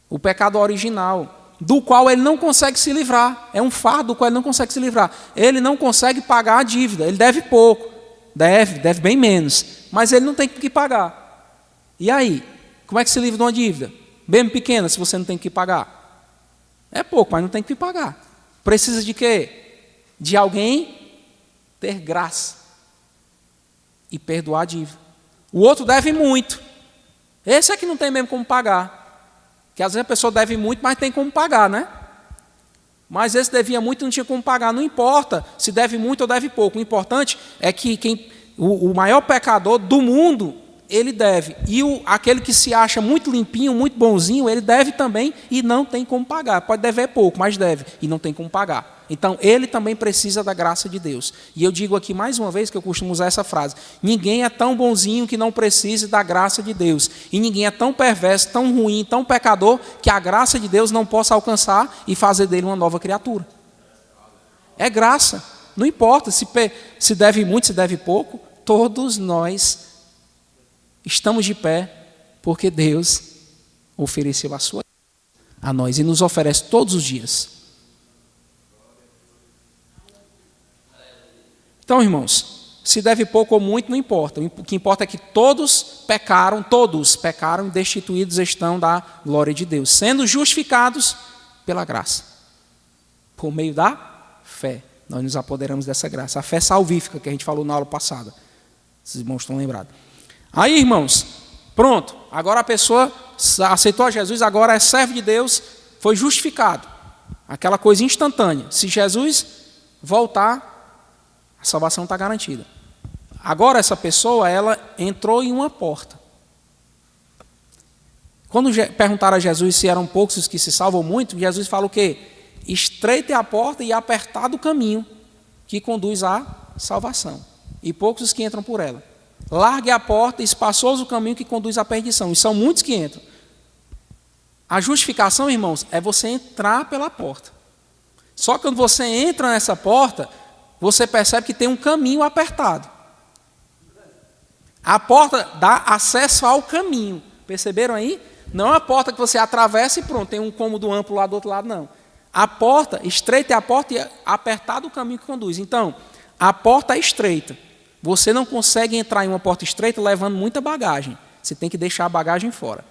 S1: O pecado original, do qual ele não consegue se livrar. É um fardo do qual ele não consegue se livrar. Ele não consegue pagar a dívida. Ele deve pouco. Deve bem menos. Mas ele não tem que pagar. E aí? Como é que se livra de uma dívida? Bem pequena, se você não tem que pagar. É pouco, mas não tem que pagar. Precisa de quê? De alguém ter graça e perdoar a dívida. O outro deve muito. Esse é que não tem mesmo como pagar. Que às vezes a pessoa deve muito, mas tem como pagar, né? Mas esse devia muito e não tinha como pagar. Não importa se deve muito ou deve pouco. O importante é que o maior pecador do mundo, ele deve. E aquele que se acha muito limpinho, muito bonzinho, ele deve também e não tem como pagar. Pode dever pouco, mas deve e não tem como pagar. Então, ele também precisa da graça de Deus. E eu digo aqui mais uma vez, que eu costumo usar essa frase: ninguém é tão bonzinho que não precise da graça de Deus. E ninguém é tão perverso, tão ruim, tão pecador, que a graça de Deus não possa alcançar e fazer dele uma nova criatura. É graça. Não importa se deve muito, se deve pouco, todos nós estamos de pé porque Deus ofereceu a sua a nós e nos oferece todos os dias. Então, irmãos, se deve pouco ou muito, não importa. O que importa é que todos pecaram e destituídos estão da glória de Deus, sendo justificados pela graça, por meio da fé. Nós nos apoderamos dessa graça, a fé salvífica que a gente falou na aula passada. Esses irmãos estão lembrados. Aí, irmãos, pronto. Agora a pessoa aceitou a Jesus, agora é servo de Deus, foi justificado. Aquela coisa instantânea. Se Jesus voltar, a salvação está garantida. Agora essa pessoa, ela entrou em uma porta. Quando perguntaram a Jesus se eram poucos os que se salvam muito, Jesus fala o quê? Estreita é a porta e apertado o caminho que conduz à salvação. E poucos os que entram por ela. Largue a porta e espaçoso o caminho que conduz à perdição. E são muitos que entram. A justificação, irmãos, é você entrar pela porta. Só que quando você entra nessa porta, você percebe que tem um caminho apertado. A porta dá acesso ao caminho. Perceberam aí? Não é uma porta que você atravessa e pronto, tem um cômodo amplo lá do outro lado, não. A porta, estreita é a porta e apertado o caminho que conduz. Então, a porta é estreita. Você não consegue entrar em uma porta estreita levando muita bagagem. Você tem que deixar a bagagem fora.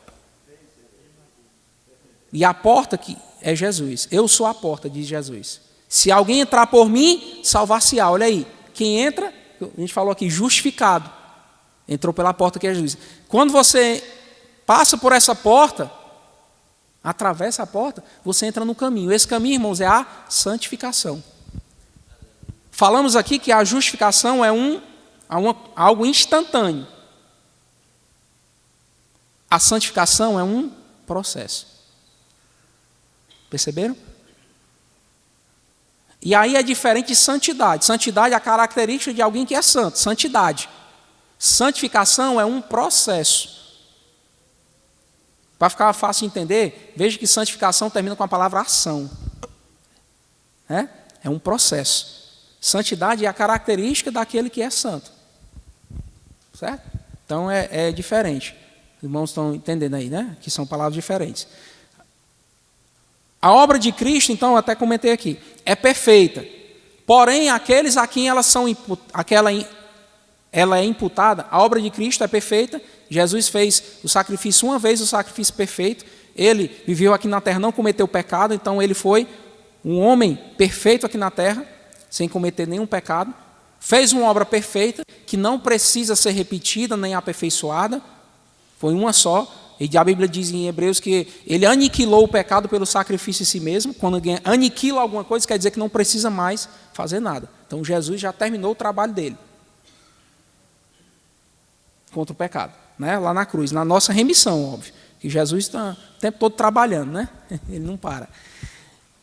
S1: E a porta que é Jesus. Eu sou a porta, diz Jesus. Se alguém entrar por mim, salvar-se-á. Olha aí. Quem entra, a gente falou aqui, justificado. Entrou pela porta que é Jesus. Quando você passa por essa porta, atravessa a porta, você entra no caminho. Esse caminho, irmãos, é a santificação. Falamos aqui que a justificação é algo instantâneo. A santificação é um processo. Perceberam? E aí é diferente de santidade. Santidade é a característica de alguém que é santo. Santidade. Santificação é um processo. Para ficar fácil de entender, veja que santificação termina com a palavra ação. É um processo. Santidade é a característica daquele que é santo. Certo? Então é diferente. Os irmãos estão entendendo aí, né? Que são palavras diferentes. A obra de Cristo, então, eu até comentei aqui, é perfeita. Porém, aqueles a quem ela é imputada, a obra de Cristo é perfeita. Jesus fez o sacrifício uma vez, o sacrifício perfeito. Ele viveu aqui na terra, não cometeu pecado, então ele foi um homem perfeito aqui na terra, sem cometer nenhum pecado. Fez uma obra perfeita, que não precisa ser repetida nem aperfeiçoada. Foi uma só. E a Bíblia diz em Hebreus que ele aniquilou o pecado pelo sacrifício em si mesmo. Quando alguém aniquila alguma coisa, quer dizer que não precisa mais fazer nada. Então Jesus já terminou o trabalho dele contra o pecado, né? Lá na cruz, na nossa remissão, óbvio. Que Jesus está o tempo todo trabalhando, né? Ele não para.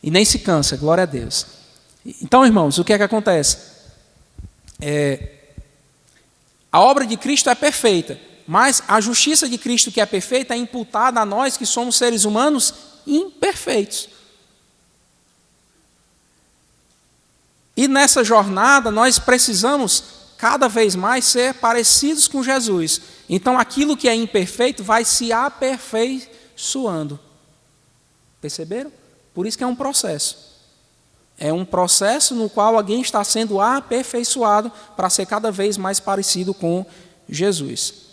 S1: E nem se cansa, glória a Deus. Então, irmãos, o que é que acontece? A obra de Cristo é perfeita. Mas a justiça de Cristo que é perfeita é imputada a nós que somos seres humanos imperfeitos. E nessa jornada nós precisamos cada vez mais ser parecidos com Jesus. Então aquilo que é imperfeito vai se aperfeiçoando. Perceberam? Por isso que é um processo. É um processo no qual alguém está sendo aperfeiçoado para ser cada vez mais parecido com Jesus.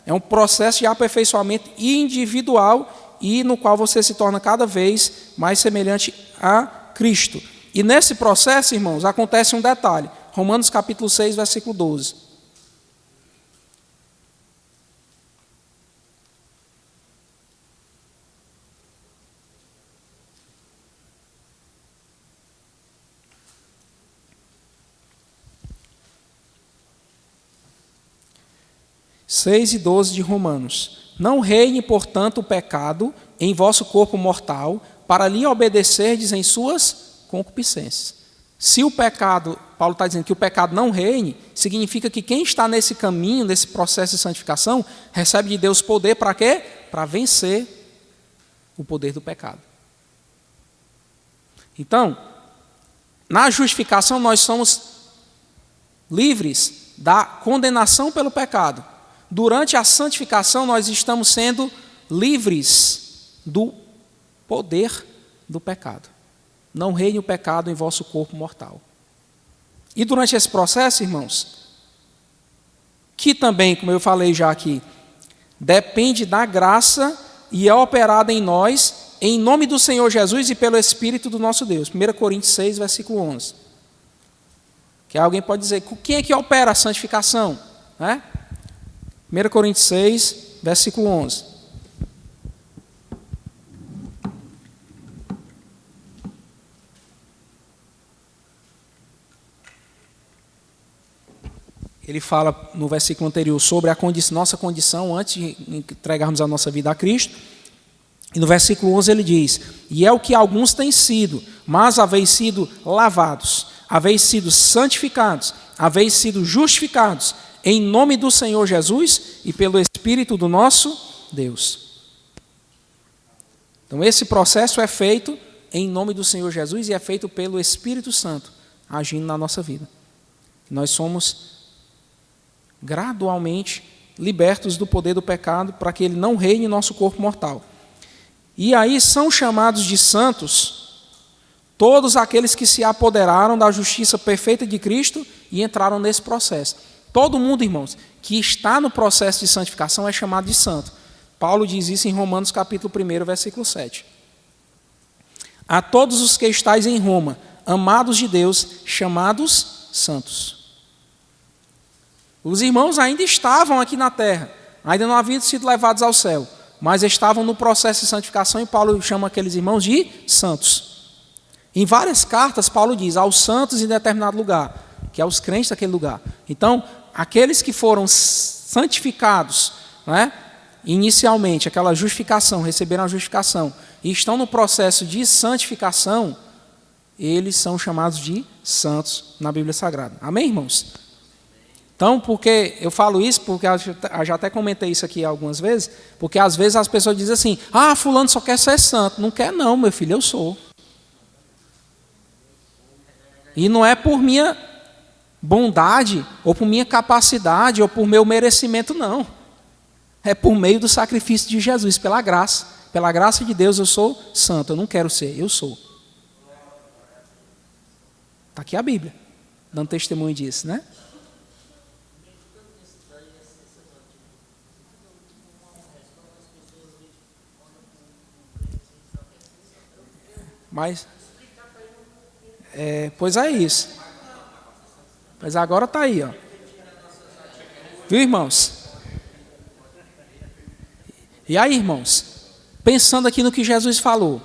S1: É um processo de aperfeiçoamento individual e no qual você se torna cada vez mais semelhante a Cristo. E nesse processo, irmãos, acontece um detalhe. Romanos capítulo 6, versículo 12. (6 e 12 de Romanos). Não reine, portanto, o pecado em vosso corpo mortal, para lhe obedecerdes em suas concupiscências. Se o pecado, Paulo está dizendo que o pecado não reine, significa que quem está nesse caminho, nesse processo de santificação, recebe de Deus poder para quê? Para vencer o poder do pecado. Então, na justificação nós somos livres da condenação pelo pecado. Durante a santificação, nós estamos sendo livres do poder do pecado. Não reine o pecado em vosso corpo mortal. E durante esse processo, irmãos, que também, como eu falei já aqui, depende da graça e é operada em nós, em nome do Senhor Jesus e pelo Espírito do nosso Deus. 1 Coríntios 6, versículo 11. Que alguém pode dizer, quem é que opera a santificação? 1 Coríntios 6, versículo 11. Ele fala no versículo anterior sobre a nossa condição antes de entregarmos a nossa vida a Cristo. E no versículo 11 ele diz, e é o que alguns têm sido, mas haveis sido lavados, haveis sido santificados, haveis sido justificados, em nome do Senhor Jesus e pelo Espírito do nosso Deus. Então esse processo é feito em nome do Senhor Jesus e é feito pelo Espírito Santo, agindo na nossa vida. Nós somos gradualmente libertos do poder do pecado para que ele não reine em nosso corpo mortal. E aí são chamados de santos Todos aqueles que se apoderaram da justiça perfeita de Cristo e entraram nesse processo. Todo mundo, irmãos, que está no processo de santificação é chamado de santo. Paulo diz isso em Romanos capítulo 1, versículo 7. A todos os que estáis em Roma, amados de Deus, chamados santos. Os irmãos ainda estavam aqui na terra, ainda não haviam sido levados ao céu, mas estavam no processo de santificação e Paulo chama aqueles irmãos de santos. Em várias cartas, Paulo diz aos santos em determinado lugar, que é os crentes daquele lugar. Então, aqueles que foram santificados, né, inicialmente, aquela justificação, receberam a justificação, e estão no processo de santificação, eles são chamados de santos na Bíblia Sagrada. Amém, irmãos? Então, porque eu falo isso, porque eu já até comentei isso aqui algumas vezes, porque às vezes as pessoas dizem assim, fulano só quer ser santo. Não quer não, meu filho, eu sou. E não é por minha bondade, ou por minha capacidade, ou por meu merecimento, não. É por meio do sacrifício de Jesus, pela graça. Pela graça de Deus eu sou santo, eu não quero ser, eu sou. Está aqui a Bíblia, dando testemunho disso, né? Mas, pois é isso. Mas agora está aí, ó. Viu, irmãos? E aí, irmãos, pensando aqui no que Jesus falou,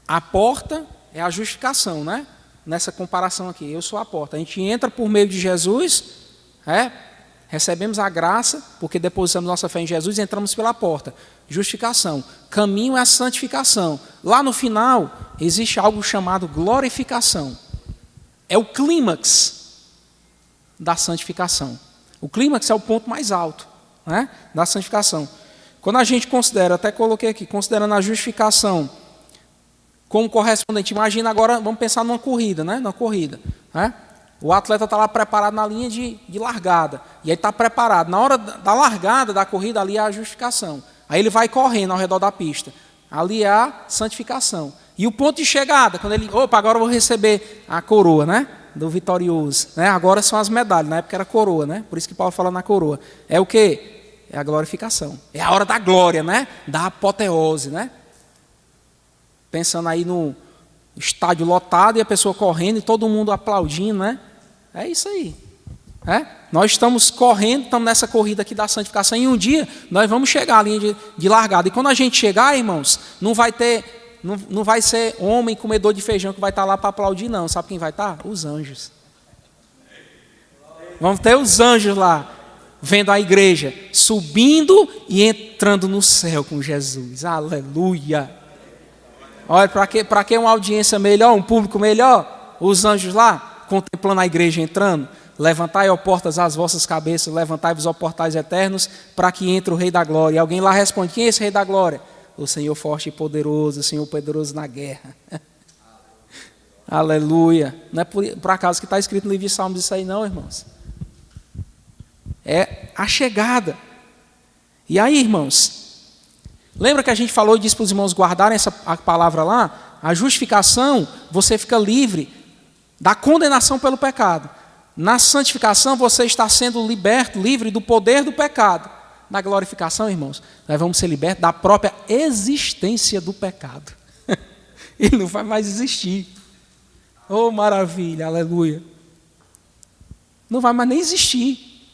S1: a porta é a justificação, né? Nessa comparação aqui, eu sou a porta. A gente entra por meio de Jesus, recebemos a graça, porque depositamos nossa fé em Jesus e entramos pela porta. Justificação. Caminho é a santificação. Lá no final, existe algo chamado glorificação. É o clímax da santificação. O clímax é o ponto mais alto, né, da santificação. Quando a gente considera, até coloquei aqui, considerando a justificação como correspondente, imagina agora, vamos pensar numa corrida, né? Numa corrida, né? O atleta está lá preparado na linha de largada, e aí está preparado. Na hora da largada da corrida, ali é a justificação. Aí ele vai correndo ao redor da pista. Ali é a santificação. E o ponto de chegada, quando ele, agora eu vou receber a coroa, né? Do vitorioso. Né? Agora são as medalhas, na época era coroa, né? Por isso que Paulo fala na coroa. É o quê? É a glorificação. É a hora da glória, né? Da apoteose, né? Pensando aí no estádio lotado e a pessoa correndo e todo mundo aplaudindo, né? É isso aí. Nós estamos correndo, estamos nessa corrida aqui da santificação e um dia nós vamos chegar à linha de largada. E quando a gente chegar, irmãos, não vai ser homem comedor de feijão que vai estar lá para aplaudir, não. Sabe quem vai estar? Os anjos. Vamos ter os anjos lá, vendo a igreja subindo e entrando no céu com Jesus. Aleluia! Olha, para que uma audiência melhor, um público melhor? Os anjos lá, contemplando a igreja entrando. Levantai, ó portas, as vossas cabeças, levantai-vos, ó portais eternos, para que entre o Rei da Glória. E alguém lá responde, quem é esse Rei da Glória? O Senhor forte e poderoso, o Senhor poderoso na guerra. Aleluia. Não é por acaso que está escrito no livro de Salmos isso aí não, irmãos. É a chegada. E aí, irmãos, lembra que a gente falou e disse para os irmãos guardarem a palavra lá? A justificação, você fica livre da condenação pelo pecado. Na santificação, você está sendo liberto, livre do poder do pecado. Na glorificação, irmãos, nós vamos ser libertos da própria existência do pecado. Ele não vai mais existir. Oh, maravilha, aleluia. Não vai mais nem existir.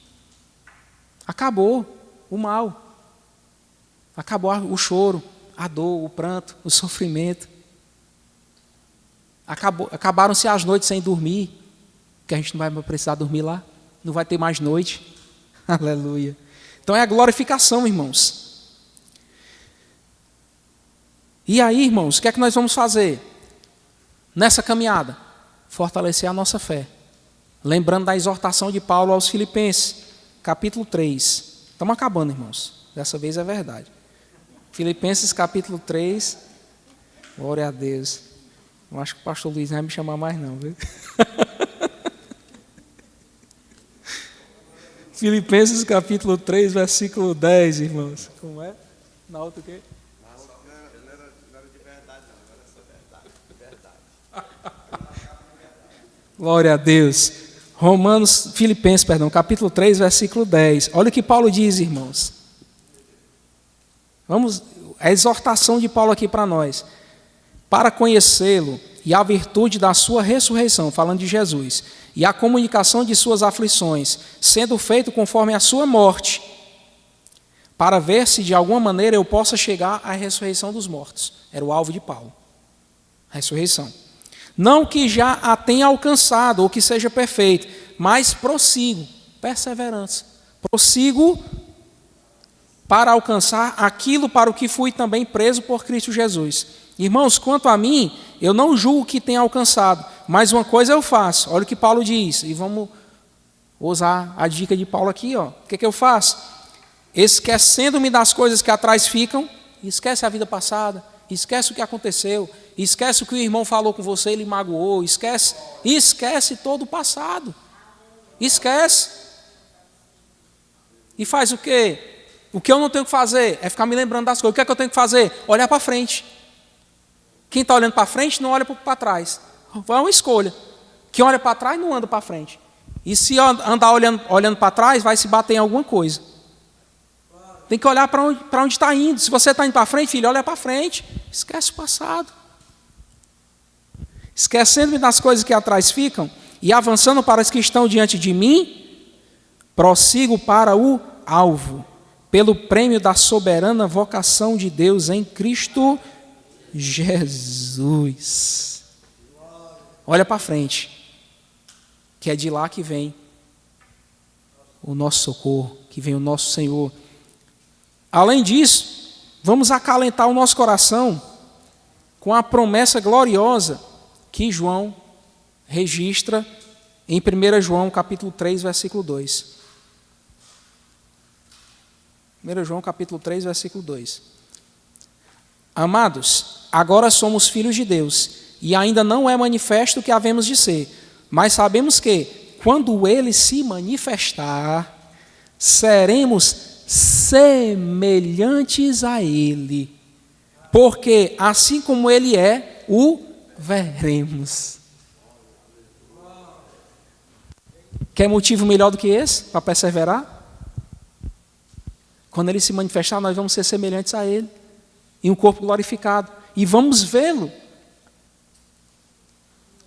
S1: Acabou o mal. Acabou o choro, a dor, o pranto, o sofrimento. Acabaram-se as noites sem dormir, porque a gente não vai precisar dormir lá. Não vai ter mais noite. Aleluia. Então é a glorificação, irmãos. E aí, irmãos, o que é que nós vamos fazer nessa caminhada? Fortalecer a nossa fé. Lembrando da exortação de Paulo aos Filipenses, capítulo 3. Estamos acabando, irmãos. Dessa vez é verdade. Filipenses, capítulo 3. Glória a Deus. Eu acho que o pastor Luiz não vai me chamar mais não, viu? Filipenses capítulo 3, versículo 10, irmãos. Como é? Na outra o quê?
S3: Não era de verdade, não. Era só verdade.
S1: Glória a Deus. Filipenses, capítulo 3, versículo 10. Olha o que Paulo diz, irmãos. A exortação de Paulo aqui para nós. Para conhecê-lo e a virtude da sua ressurreição, falando de Jesus, e a comunicação de suas aflições, sendo feito conforme a sua morte, para ver se de alguma maneira eu possa chegar à ressurreição dos mortos. Era o alvo de Paulo. A ressurreição. Não que já a tenha alcançado ou que seja perfeito, mas prossigo, perseverança. Prossigo para alcançar aquilo para o que fui também preso por Cristo Jesus. Irmãos, quanto a mim, eu não julgo que tenha alcançado, mas uma coisa eu faço. Olha o que Paulo diz, e vamos usar a dica de Paulo aqui. O que eu faço? Esquecendo-me das coisas que atrás ficam, esquece a vida passada, esquece o que aconteceu, esquece o que o irmão falou com você, ele magoou, esquece todo o passado. Esquece. E faz o quê? O que eu não tenho que fazer é ficar me lembrando das coisas. O que é que eu tenho que fazer? Olhar para frente. Quem está olhando para frente não olha para trás. É uma escolha. Quem olha para trás não anda para frente. E se andar olhando para trás, vai se bater em alguma coisa. Tem que olhar para onde está indo. Se você está indo para frente, filho, olha para frente. Esquece o passado. Esquecendo-me das coisas que atrás ficam e avançando para as que estão diante de mim, prossigo para o alvo, pelo prêmio da soberana vocação de Deus em Cristo Jesus. Olha para frente, que é de lá que vem o nosso socorro, que vem o nosso Senhor. Além disso, vamos acalentar o nosso coração com a promessa gloriosa que João registra em 1 João capítulo 3, versículo 2. 1 João capítulo 3, versículo 2. Amados, agora somos filhos de Deus, e ainda não é manifesto o que havemos de ser, mas sabemos que, quando Ele se manifestar, seremos semelhantes a Ele, porque assim como Ele é, o veremos. Quer motivo melhor do que esse para perseverar? Quando Ele se manifestar, nós vamos ser semelhantes a Ele, em um corpo glorificado, e vamos vê-lo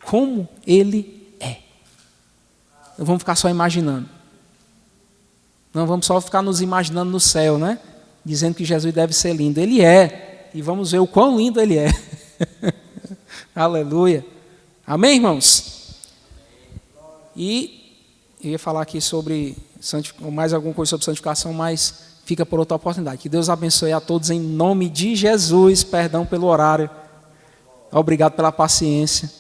S1: como Ele é. Não vamos ficar só imaginando. Não vamos só ficar nos imaginando no céu, né? Dizendo que Jesus deve ser lindo. Ele é, e vamos ver o quão lindo Ele é. Aleluia. Amém, irmãos? E eu ia falar aqui sobre mais alguma coisa sobre santificação, mas fica por outra oportunidade. Que Deus abençoe a todos em nome de Jesus. Perdão pelo horário. Obrigado pela paciência.